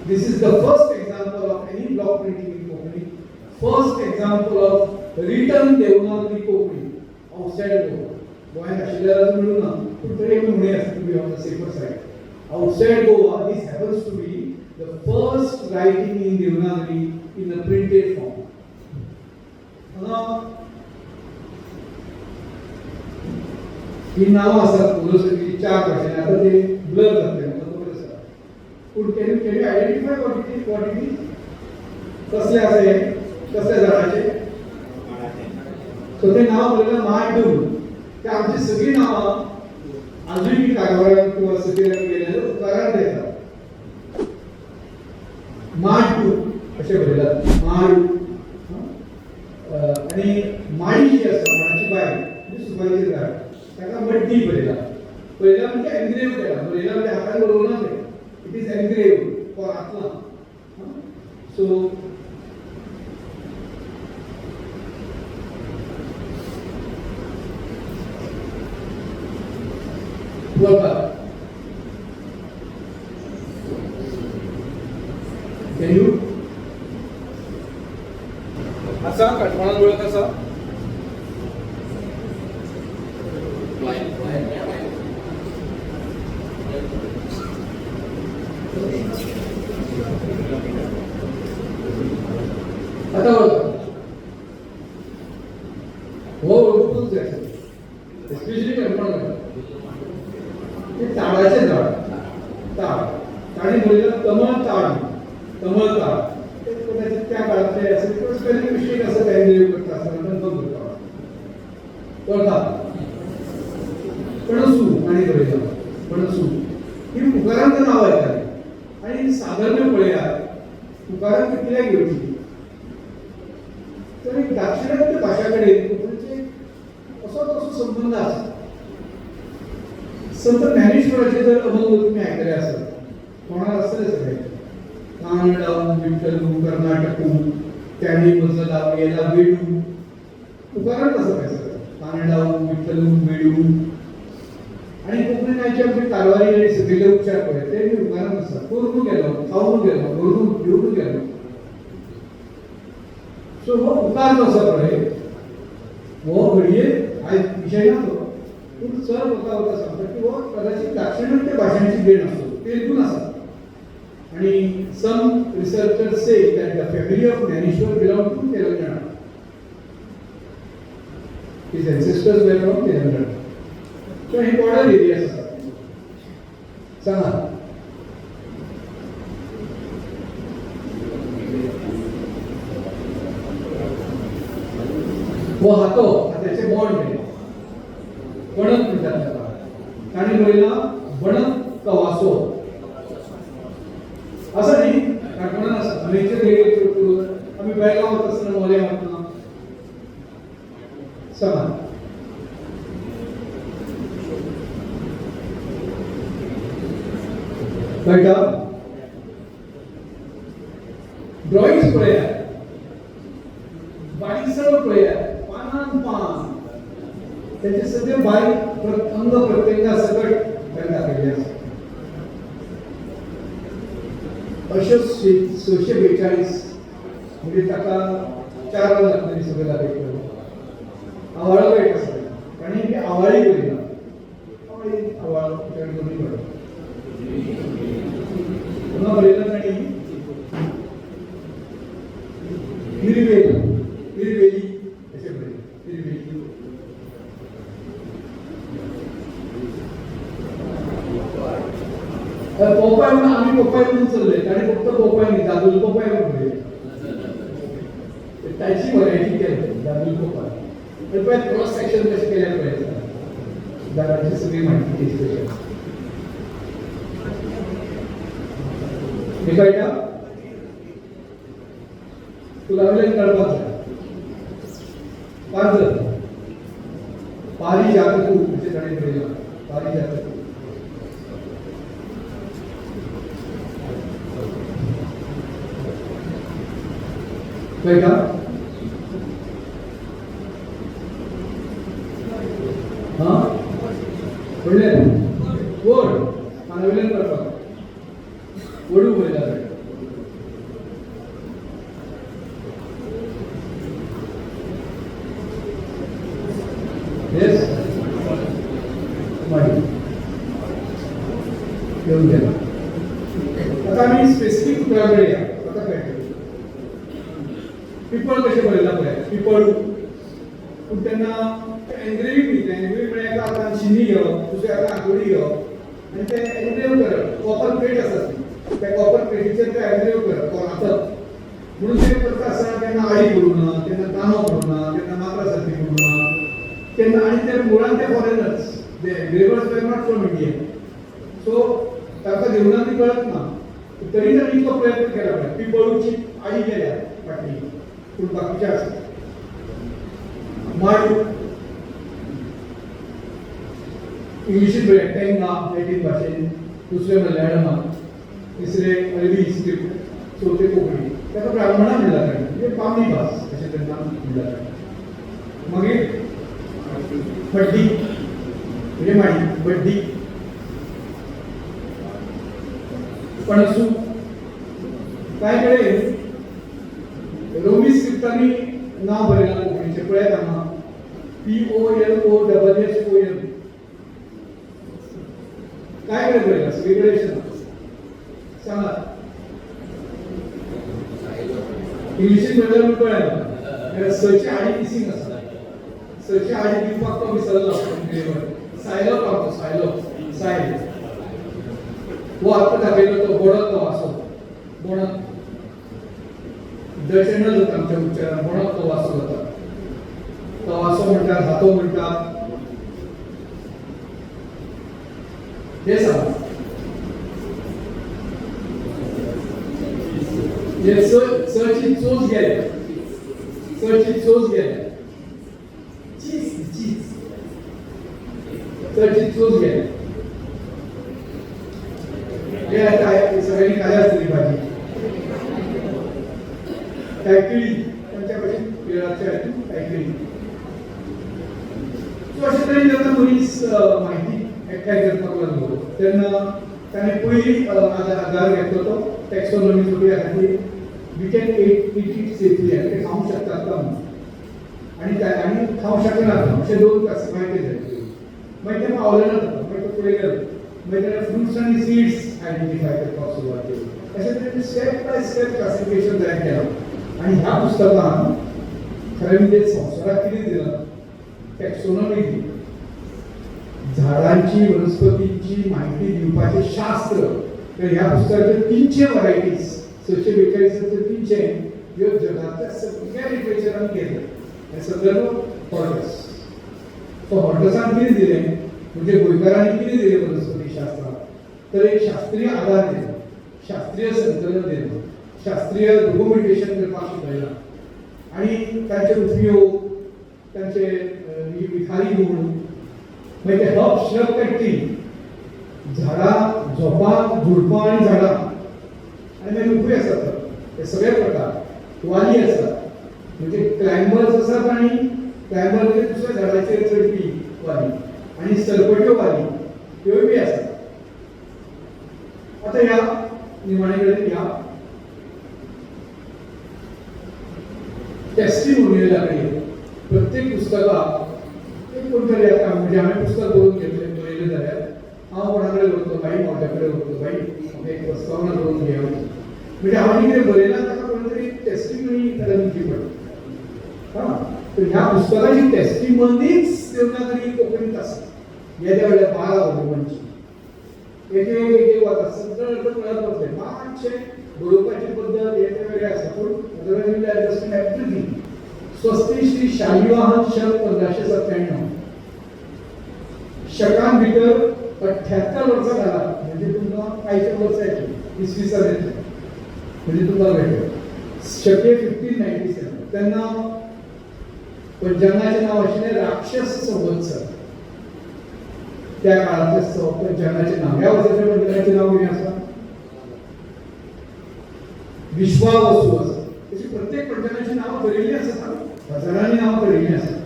This is the first example of any block printing in Konkani. First example of written Devanagari Konkani outside Goa. गोंयांत आशिल्ल्यार म्हणून ना, पूण तरी आमी म्हणया to be on the safer side. Outside Goa, this happens to be the first writing in Devanagari in a printed form. ही नाव असतात पुरोसरी 4 भाषेने. आता ते ब्लर जाते बरोबर आसा. पूण can you identify what it is? कसले आसा हे? कसल्या झाडाचे? सो ते नाव बरयलें माडूल. ते आमची सगळी नांवां आजूय कागावळ्यान किंवा सगळ्यांक गेले उपकारान देतात. माडू अशें बरयतात. माड आणि माडी जी आसा, माडाची बाय म्हणजे सुपारीचें झाड, ताका मड्डी बरयला. बरयला म्हणजे एनग्रेव केला. बरयला म्हणजे हातान बरोवना ते. इट इज एनग्रेव फॉर आत्मा. So Can you? असा काठमाळात वळख असा आता हो ओळखूच जाय. स्पेशली काठमाळ ते ताडाचे झाड. ताडी म्हणलं कमळ ताड, कमळ ताड. ते कदाचित त्या काळातले असेल किंवा स्पेलिंग मिस्टेक असं काही देऊ करता असं पण बघतो ओळखा. पणसू आणि बरयलं पणसू ही तुकारांचं नाव येतात आणि साधारण पळयात तुकारांक कित्याक घेवची तर एक दाक्षिणात्य भाशा कडेन कोंकणीचे असो तसो संबंध आसा. संत ज्ञानेश्वराचे जर अभंग तुम्ही ऐकले असाल, कोणाला असले सगळे कानडाऊ विठ्ठलू कर्नाटकू त्यांनी मजला वेला वेडू. तुकाराम कसं काय सगळं कानडाऊ विठ्ठलू वेडू. आणि कोंकणी नायचे आमचे कारवारी आणि सगळे उपचार पळय ते बी तुकाराम आसा. करून गेलो, खाऊन गेलो, करून घेऊन गेलो. सो हो उकार जो आसा पळय हो घडये आयज विशय ना तो, पूण सर वता वता सांगता की हो कदाचित दाक्षिणात्य भाशांची देण आसतो. तेलगून आसा. आणि some researchers say that the family of Gnaneshwar belonged to Telangana. His ancestors were from Telangana. So he border areas आसा. सांगा हो हातो हाताचे बोट आहे बनत म्हणतात त्याला ताणी बरयला बनत कवासो असं नाही काणकोणान आसा आमचे वेगळे आम्ही बेळगांव वता आसतना मोल्या वतना समान कळटा ड्रॉइंग्स पळया बारीक सगळं पळया पानान पान त्याचे सगळे बारीक अंग प्रत्यंगा सकट दाखयले आसा अशें 642 म्हणजे ताका 4 वरां लागतलीं सगळें दाखयतलो आवाळो एक आसा आनी ती आवाळी बरयना आवाळो दोन्ही बरयना पुन्हा बरयला ताणी निर्वेली अशें बरयलें निर्वेली पोपाय म्हणून आम्ही पोपाय म्हणून चलले ताणें फक्त पोपाय न्ही दादूल पोपाय म्हणून बरयलें ताची व्हरायटी केली दादूल पोपाय पळय क्रॉस सेक्शन कशें केल्यार पळयता दादाची सगळी म्हायती तेची कशी आसा हे कळटा तुला वयल्यान कळपाक जाय पांजर पारिजातकू अशें ताणें बरयलां पारिजातकू कळटा हां पळयलें वड पाना वयल्यान कळपाक वडू बरयला येस माडी येऊन गेला आता आम्ही स्पेसिफिक उतराकडे या आता काय पिपळ कशें बरयला पळय पिपळ पूण तेन्ना एनग्रेवींग न्ही एनग्रेवींग म्हळ्यार एका हातान शिनी घेवप दुसऱ्या हातान आंतोडी घेवप आनी ते एनग्रेव करप कॉपर प्लेट आसा ती त्या कॉपर प्लेटीचेर ते एनग्रेव करप कोणाचो म्हणून ते करता आसतना केन्ना आळी पडूं ना केन्ना दाणो पडूं ना केन्ना मात्रा सारकी पडूं ना केन्ना आनी ते मुळान ते foreigners they एनग्रेवर्स were not from India so ताका देवनां ती कळत ना तरी ताणें इतलो प्रयत्न केला पळय पिपळूची आळी केल्या फाटली पूण बाकीचे आसा माड इंग्लिशीन बरयलें टेंगा लॅटीन भाशेन दुसरे मल्याळमांत तिसरे अरबी स्क्रिप्ट चवथे कोंकणी ताका ब्राह्मणां म्हणला ताणें म्हणजे पामणी भास अशें तेन्ना म्हणला ताणें मागीर बड्डी म्हणजे माडी बड्डी पणसू काय कडेन रोमी स्क्रिप्टांनी नांव बरयलां कोंकणीचें पळयात हांगा POLOSSON काय कडेन बरयलां सगळे कडेन अशें ना सांगात इंग्लिशीन बरयल्यार कळना सची आडी मिसींग आसा सची आडी दिवपाक तो विसरलो सायलो पावतो सायल वो आत्ता दाखयलो तो बोडत तो वासो बोणत दचेंडल जाता आमच्या उच्चारान बोणत तो वासो जाता तो वासो म्हणटात हातो म्हणटात हे सांग हे सची चोच गेले सची चोच गेले सची चोच गेले हे आता सगळ्यांनी खाली असतली भाजी टायकिळी त्यांच्या कशी वेळाच्या टायकिळी सो अशे तरेन जेन्ना मनीस म्हायती एकठांय करपाक लागलो तेन्ना ताणें पयलीं आदार घेतलो तो टॅक्सोनॉमी सगळ्या खातीर we can eat it safely आनी ते खावंक शकतात का म्हणून आनी खावंक शकनात अशे दोन क्लासिफाय केले मागीर ते पावले ना मागीर तो फुडें गेलो मागीर ताणें फ्रुट्स आनी सीड्स आयडेंटिफाय करपाक सुरवात केली अशें तरेन स्टेप बाय स्टेप क्लासिफिकेशन तयार केलां आनी ह्या पुस्तकान खरें म्हणजे संवसाराक कितें दिलां टॅक्सोनॉमी दिली झाडांची वनस्पतींची माहिती दिवपाचें शास्त्र तर ह्या पुस्तकाचे 300 व्हरायटीज 642 300 ह्यो जगातल्या सगळ्या लिटरेचरान केले हे संदर्भ हॉर्टस. तो हॉर्टसांत कितें दिलें म्हणजे गोंयकारांनी कितें दिलें वनस्पती शास्त्रांत तर एक शास्त्रीय आधार दिलो, शास्त्रीय संकलन दिलें, शास्त्रीय डॉक्युमेंटेशन करपाक शिकयलां आनी तांचे उपयोग तांचे विखारी गुण मागीर ते हब श्रब कॅक्टी झाडां झोपां झुडपां आनी झाडां आनी मागीर उखूय आसात ते सगळे प्रकार वाली आसात म्हणजे क्लायंबर्स आसात आनी क्लायंबर म्हणजे दुसऱ्या झाडाचेर चडपी वाली आनी सरपट्यो वाली ह्योय बी आसात. आता ह्या निमाणे कडेन या टेस्टिमोनियलाकडे प्रत्येक पुस्तकाक एक कोण तरी आता म्हणजे हांवें पुस्तक बरोवन बरयलें जाल्यार हांव कोणा कडेन वरतलो बाई म्हाज्या कडेन वरतलो बाई म्हाका एक प्रस्तावना बरोवन घे म्हणजे हांवें कितें बरयलां ताका कोण तरी टेस्टिमोनी ताका दिवची पडटा. तर ह्या पुस्तकाची टेस्टिमोनीच देवनागरी कोंकणीत आसा येद्या वेळार 12 वर्सांची एक वता सगळं कळत वतलें मातशें बरोवपाची पद्दत हे ते वेगळे आसा पूण otherwise you will understand everything. स्वस्ती श्री शालिवाहन शक 1597 शकां भितर 78 वर्सां जाला म्हणजे तुमकां कांयशे वर्सां येतली इसवी सन येतली म्हणजे तुमकां मेळटलें शके 1597 तेन्ना पंचांगाचें नांव आशिल्लें राक्षस संवत्सर. त्या काळातले पंचांगाचें नांव ह्या वर्साच्या पंचांगाचें नांव कितें आसा विश्वावसू आसा. तशी प्रत्येक पंचांगाची नांव बरयल्लीं आसात हजारांनी नांव बरयल्लीं आसात.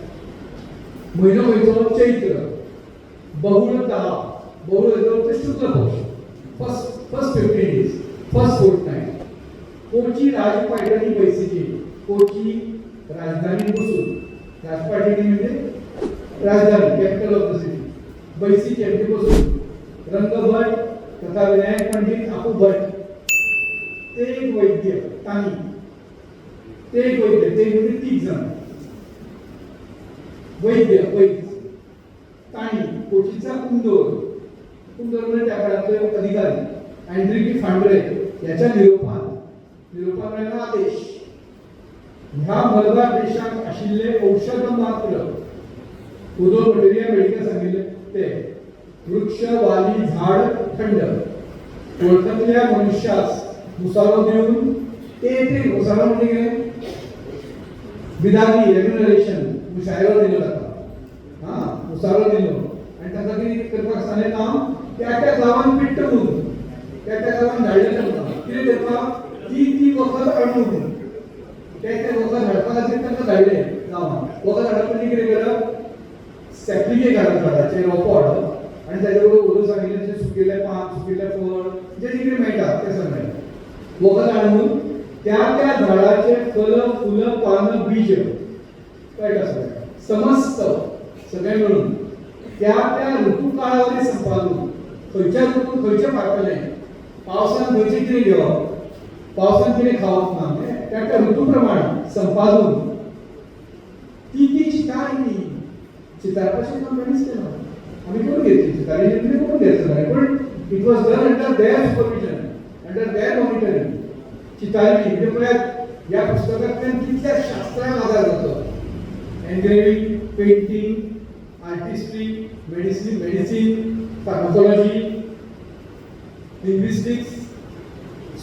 म्हयनो खंयचो चैत्र बहुळता बहुळ हेचो अर्थ शुक्ल पक्ष फर्स्ट 15 days फर्स्ट फोर्टनायट. कोची राजपाटणी बैसकी कोची राजधानी बसून राजपाटणी म्हणजे राजधानी कॅपिटल ऑफ द सिटी बैसी एमपी बसून रंगभट तथा विनायक पंडित आपू भट ते एक वैद्य तानी ते एक वैद्य ते म्हणजे 3 जण वैद्य तानी कोचीचा कुंदोर म्हणजे त्या काळातले अधिकारी अँड्रिकी फांड्रे याच्या निरोपान मेळिल्लो आदेश ह्या मलबार देशात आशिल्ले औषध मात्र उदो मटेरिया मेडिकल सांगिल्ले ते वृक्ष वाली झाड खंड वळखतल्या मनुष्यास मुसारो दिवन ते मुसारो म्हणजे कितें विधानी रेम्युनरेशन मुशायरो दिलो ताका मुसारो दिलो आनी ताका कितें करपाक सांगलें काम त्या गांवांत पिट्ट म्हणून त्या गांवांत धाडलें तांकां कितें करपाक ती वखद हाडून ते वखद हाडपा खातीर तांकां धाडलें गांवांत. वखद हाडप म्हणजे कितें करप सॅप्लिके घालप झाडाचें रोंपो हाडप आनी ताचे बरोबर उदक सांगिल्लें जशें सुकिल्लें पान सुकिल्लें फळ जें कितें मेळटा तें सगळें वखद हाडून त्या झाडाचे फल फुल पान बीज कळटा सगळें समस्त सगळें मिळून त्या ऋतू काळावरी संपादून खंयच्या ऋतून खंयचें पावतलें पावसान खंयचें कितें घेवप पावसान कितें खावप ना त्या ऋतू प्रमाणे संपादून ती चितारली चितारपाचें काम कोणीच केना आमी करून घेतली चितारली करून घेतली पण it was done under their supervision under their monitoring. चितारली म्हणजे पळयात ह्या पुस्तकांतल्यान कितल्या शास्त्रांक आदार जातो engraving painting artistry medicine pharmacology linguistics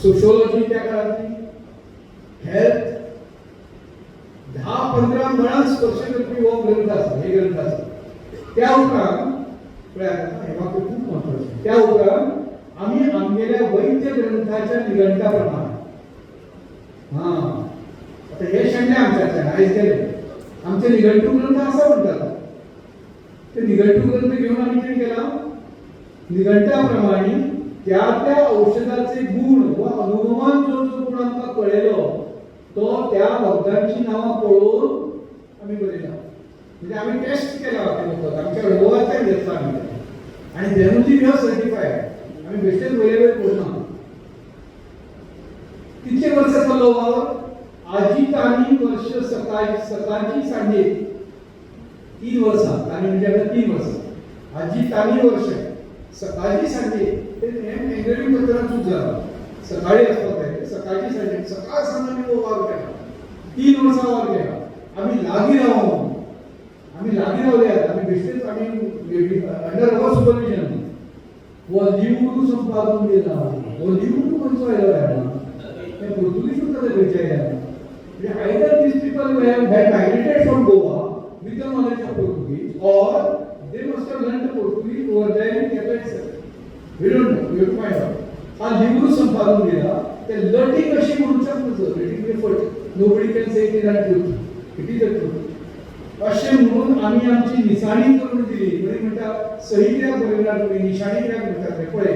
sociology त्या काळातली हेल्थ 10-15 मळांक स्पर्श करपी हो ग्रंथ आसा हे ग्रंथ आसा. त्या उपरांत पळयात हे वाक्य खूब महत्वाचें त्या उपरांत आमी आमगेल्या वैद्य ग्रंथाच्या निघंटा प्रमाण आता हे शेणले आमच्यातल्यान आयज गेले आमचे निघंटू ग्रंथ आसा म्हणटात ते निघंटू ग्रंथ घेवन आमी कितें केलां निघंटा प्रमाणे त्या औषधाचे गुण वा अनुमान जो गुण आमकां कळयलो तो त्या वखदांची नांवां पळोवन आमी बरयला म्हणजे आमी टेस्ट केला ते वखद आमच्या अनुभवांतल्यान घेतला आमी आनी देनूची ह्यो सर्टिफायड आमी बेश्टेच वयर पळोवना. कितले वर्स चल्लो वावर आजी वर्ष सकाळची सांजे 3 वर्सां तानी म्हणजे आता 3 वर्सां आजी वर्ष सकाळची सांजे ते एंग्रेविंग करतना चूक जाला सकाळी आसता ते सकाळची सांजे सकाळ सांजे आमी वावर केला 3 वर्सां वावर केला आमी लागीं रावून आम्ही लागीं रावल्यात आमी बेश्टेच आमी अंडर अवर सुपरविजन वो लिव्ह संपादन दिला वो लिव्ह खंयचो आयलो ते पोर्तुगीज सुद्दां ते खंयचे आयले either these people had migrated from Goa with the knowledge of Portuguese or they must have learned the Portuguese over there in Capital. We don't know. We have to find out. हा leave संपादन दिला ते लटी कशी म्हणू शकतो nobody can say it is untruth. It is the truth. असे म्हणून आम्ही आमची निशाणी करून दिली म्हणजे म्हणता सही कित्याक बरयला तुम्ही निशाणी कित्याक म्हणटात ते पळय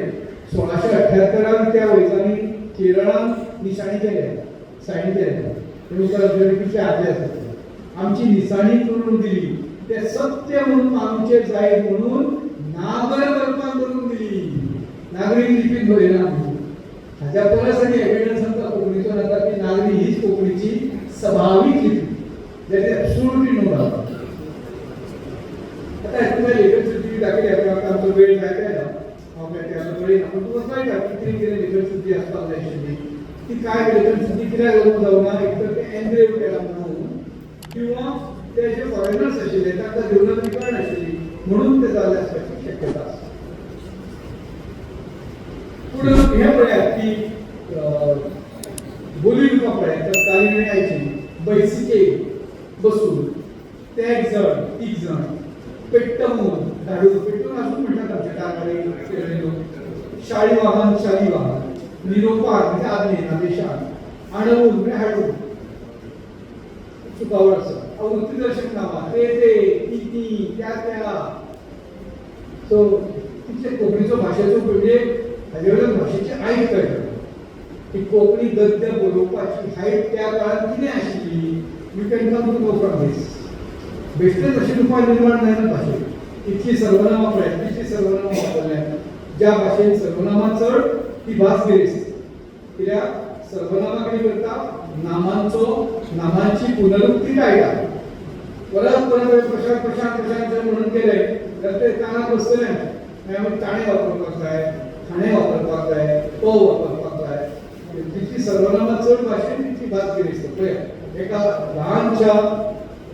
1678 त्या वर्सांनी केरळांत निशाणी केल्या सायन केल्या आमची निशाणी करून दिली ते सत्य म्हणून मानूचे जाय म्हणून नागर कल्पना करून दिली नागरी लिपीत बरयला हाच्या परसाठी एव्हिडन्स आमकां कोंकणीचो जाता की नागरी हीच कोंकणीची स्वाभाविक लिपी that is absolutely no doubt आता तुम्ही लेखन शुद्धी दाखयली आमचो वेळ जायत आयला हांव त्या बरयना पूण तुका कळटा कितें कितें लेखन शुद्धी आसपाक जाय आशिल्ली ती काय लेखन शुद्धी कित्याक लागून जावना एक तर ते एनग्रेव केला म्हणून किंवा ते जे फॉरेनर्स आशिल्ले तांकां देवनागरी कळनाशिल्ली म्हणून ते जाल्ले आसपाची शक्यता आसा पूण हे पळयात की बोली तुका पळयात कालिणी आयची बैसिकेक बसून ते एक जण तीग जण पेट्टमून धाडून पेट्टून आसून म्हणटात आमचे कारवारी लोक शाळी वाहन निरोपार म्हणजे आदले आदेशान आणवून म्हणजे हाडून चुकावळ आसा वृत्तीदर्शक नांवां ते त्या सो तिचे कोंकणीचो भाशेचो म्हणजे हाजे वयल्यान भाशेची आयक कळटा की कोंकणी गद्य बरोवपाची हायट त्या काळात कितें आशिल्ली you can come to know from these बेश्टेच अशी उपाय निर्माण जायना भाशेक इतली सर्वनामां पळय इतली सर्वनामां वापरल्यात ज्या भाशेन सर्वनामां चड ती भास गिरेस्त कित्याक सर्वनामा कितें करता नामांची पुनरुक्ती टाळटा परत प्रशांत म्हणून केलें जाल्यार ते कानाक बसतलें आमी ताणे वापरपाक जाय खाणे वापरपाक जाय तो वापरपाक जाय तितली सर्वनामा चड भाशेन तितली भास गिरेस्त पळय एका ल्हानशा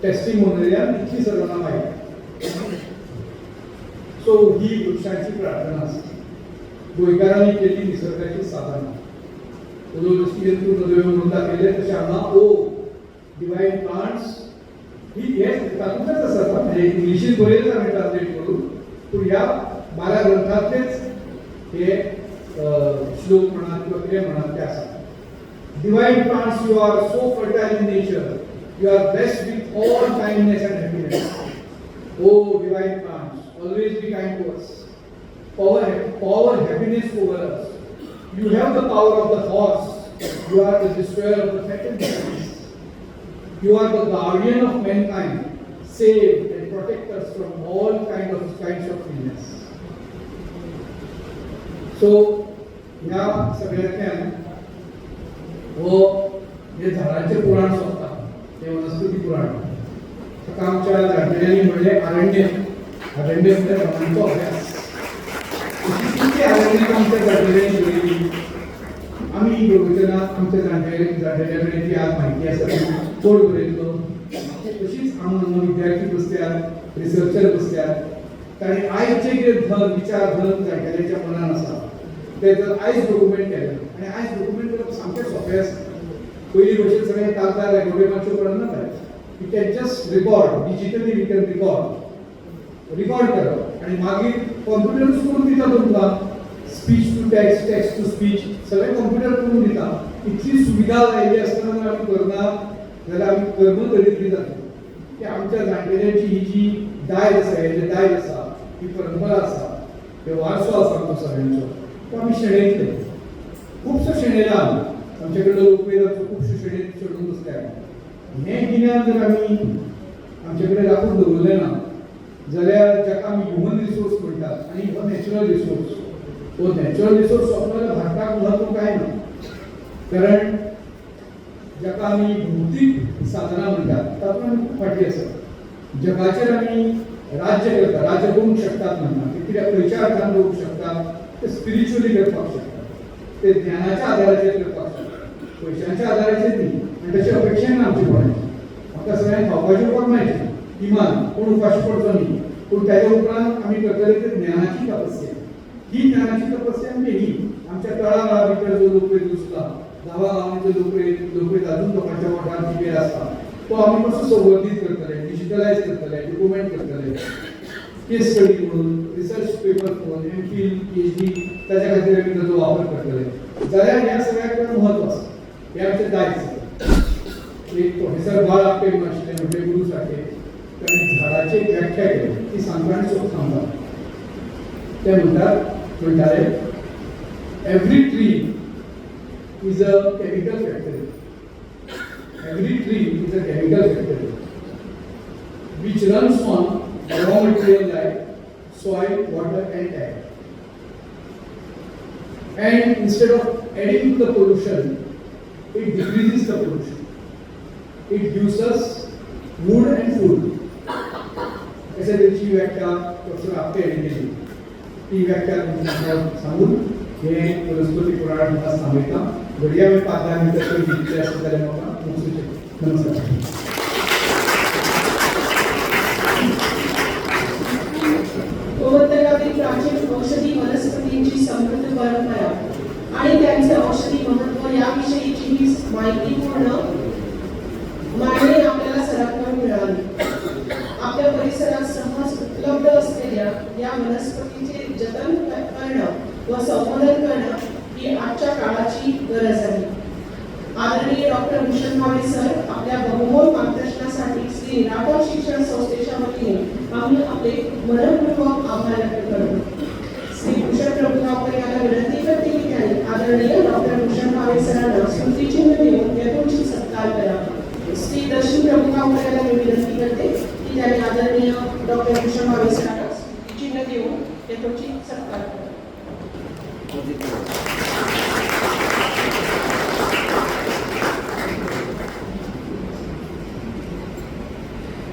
टेस्टिमोनियलान इतली सर्वनामा आयली सो ही वृक्षांची प्रार्थना आसा गोंयकारांनी केली निसर्गाची साधना उदोदस्तीन तूं नदयो म्हणून दाखयले तशें हांगा ओ डिवायन प्लांट्स ही हे तातूंतच आसा म्हणजे इंग्लिशीन बरयलें हांवें ट्रान्सलेट करून पूण ह्या 12 ग्रंथांतलेच हे श्लोक म्हणा किंवा कितें म्हणा ते आसा divine plants you are so fertile in nature you are blessed with all kindness and happiness oh divine plants always be kind to us power happiness over us. You have the power of the horse. You are the destroyer of the fattened beasts. You are the guardian of mankind. Save and protect us from all kinds of illness. So, ह्या सगळ्यांतल्यान वो हे झाडांचे पुराण सोंपता ते वनस्पती पुराण ताका आमच्या जाणटेल्यांनी म्हणलें अरण्य म्हणजे रमणांचो अभ्यास आमच्या जाणटेल्यांनी बरयली आमी प्रवचनांत आमच्या जाणटेल्या कडेन ती आज म्हायती आसा चड बरयतलो तशीच हांगा विद्यार्थी बसल्यात रिसर्चर बसल्यात ताणें आयज जे कितें धन विचार धन जाणटेल्यांच्या मनान आसा ते जर आयज डॉक्युमेंट केलें आनी आयज डॉक्युमेंट करप सामकें सोंपें आसा पयलीं भशेन सगळें कागदार रेकॉर्डे मातशें पडना you can just record digitally you can record करप आनी मागीर कॉम्प्युटरूच करून दिता तुमकां speech to text text to speech सगळें कॉम्प्युटर करून दिता इतली सुविधा जायली आसतना जर आमी करना जाल्यार आमी कर्म करीत जाता की आमच्या जाणटेल्यांची ही जी दायज आसा हे जे दायज आसा ही परंपरा आसा हे वारसो आसा आमचो सगळ्यांचो तो आमी शेणयतले खुबसो शेणयला आमचे कडेन लोकवेदाचो खुबशे शेणून बसल्यात हें गिन्यान जर आमी आमचे कडेन राखून दवरलें ना जाल्यार जाका आमी ह्युमन रिसोर्स म्हणटात आनी हो नॅचरल रिसोर्स तो नॅचरल रिसोर्स सोंपलेलो भारताक म्हत्व कांय ना कारण जाका आमी भौतीक साधना म्हणटात तातूंत आमी खूब फाटीं आसा जगाचेर आमी राज्य करता राज्य करूंक शकतात म्हणटा ते कित्याक खंयच्या अर्थान करूंक शकतात ते स्पिरिच्युअली करपाक शकतात ते ज्ञानाच्या आदाराचेर करपाक शकतात पयशांच्या आदाराचेर न्ही आनी तशी अपेक्षा ना आमची कोणाची म्हाका सगळ्यांक खावपाचें पोट मेळचें किमान कोण उपाशी पडचो न्ही, पूण त्याच्या उपरांत आमी करतले ती ज्ञानाची तपस्या. ही ज्ञानाची तपस्या केली. आमच्या तळागाळा भितर जो लोकवेद रुजला, गांवागांवांनी जो लोकवेद अजून लोकांच्या वाठारात जिबेर आसा, तो आमी कसो संवर्धीत करतले, डिजिटलायज करतले, डॉक्युमेंट करतले, केस स्टडी म्हणून, रिसर्च पेपर म्हणून, एमफिल, पीएचडी त्याच्या खातीर आमी ताचो वापर करतले. जाल्यार ह्या सगळ्याक म्हत्व आसा. हे आमचें दायित्व. एक प्रोफेसर बाळ आपटे म्हणून आशिल्ले म्हणजे गुरू सारके, ताणें झाडाची एक व्याख्या केली, ती सांगताना सोप सांगता. ते म्हणटाले every tree is a chemical factory. Every tree is a chemical factory which runs on raw material like soil, water and air. And instead of adding to the pollution, it decreases the pollution. It gives us wood and food. ऐसे त्याची व्याख्या professor Apte यांनी केली. ती व्याख्या तुम्हाला सांगून हे वनस्पती पुराण मला सांगितला. घडया मी 5-10 मिनिटं दिली असं त्याला मला नमस्कार. गोवत्तरातील प्राचीन औषधी वनस्पतींची समृद्ध परंपरा आणि त्यांचे औषधी महत्त्व याविषयीची ही माहितीपूर्ण माहिती आपल्याला सरावाकडून मिळाली. आपल्या परिसरात सहज उपलब्ध असलेल्या या वनस्पतीचे जतन करणं व संवर्धन करणं ही आजच्या काळाची गरज आहे. आदरणीय डॉक्टर भूषण भावे सर आपल्या बहुमोल मार्गदर्शनासाठी श्री निराकार शिक्षण संस्थेच्या वतीने आम्ही आपले मनपूर्वक आभार व्यक्त करतो. श्री भूषण प्रभुगावकर यांना विनंती करते की त्यांनी आदरणीय डॉक्टर भूषण भावे सरांना स्मृतिचिन्ह देऊन यथोचित सत्कार करावा. श्री दर्शन प्रभुगावकर यांना मी विनंती करते की त्यांनी आदरणीय डॉक्टर भूषण भावे सरांना स्मृतिचिन्ह देऊन यथोचित सत्कार करावा.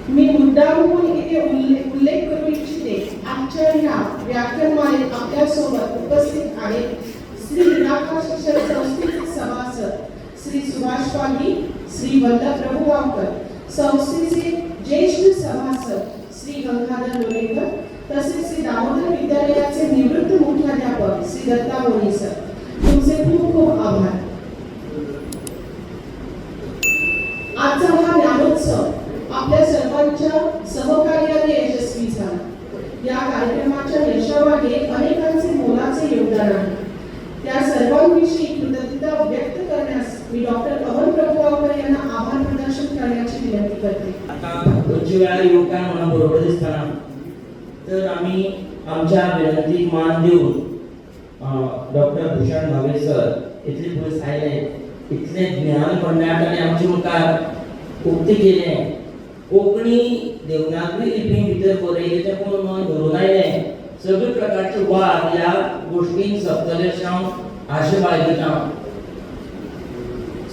मी मुद्दामहून इथे उल्लेख करू इच्छिते. आजच्या ह्या व्याख्यानमालेत आपल्यासोबत उपस्थित आहेत श्री निराकार शिक्षण संस्थेचे सभासद श्री सुभाष पागी, श्री वल्लभ प्रभुगावकर, संस्थेचे ज्येष्ठ सभासद श्री गंगाधर लोणेकर, तसेच श्री दामोदर विद्यालयाचे निवृत्त मुख्याध्यापक श्री दत्ता मोरे सर. तुमचे खूप खूप आभार. आजचा हा ज्ञानोत्सव आपल्या सर्वांच्या सहकार्याने यशस्वी झाला. या कार्यक्रमाच्या यशामागे अनेकांचे मोलाचे योगदान आहे. त्या सर्वांविषयी कृतज्ञता व्यक्त करण्यास मी डॉक्टर अमर प्रभुगावकर यांना आभार प्रदर्शन करण्याची विनंती करते. आता दोनशे वेळा युवकांना म्हणा बरोबर दिसताना तर आम्ही आमच्या विनंतीक मान देऊन डॉक्टर भूषण भावे सर इतले पयस आयले, इतले ज्ञान भंडार आमचे मुखार उक्ती केले. कोंकणी देवनागरी लिपी भितर बरयले ते कोण मन धरून आयले. सगळे प्रकारचे वाद ह्या गोष्टींक सोंपतले अशें हांव आशा बाळगितां.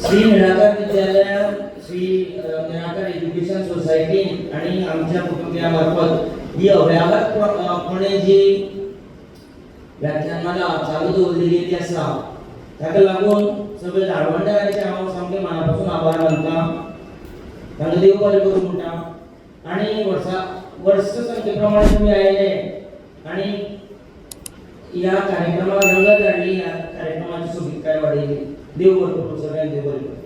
श्री निराकार विद्यालय, श्री निराकार एज्युकेशन सोसायटी आणि आमच्या कुटुंबिया मार्फत ही अव्याहतपणे जी व्याख्यानमाला चालू दवरलेली ती आसा, ताका लागून सगळे धारवंडरांचे हांव सामके मनापासून आभार मानतां. तांकां देव बरें करूं म्हणटा. आणि वर्ष संख्ये प्रमाणे तुमी आयले आणि ह्या कार्यक्रमाक रंगत हाडली, ह्या कार्यक्रमाची सोबीतकाय वाडयली. देव बरें करूं, सगळ्यांक देव बरें करूं.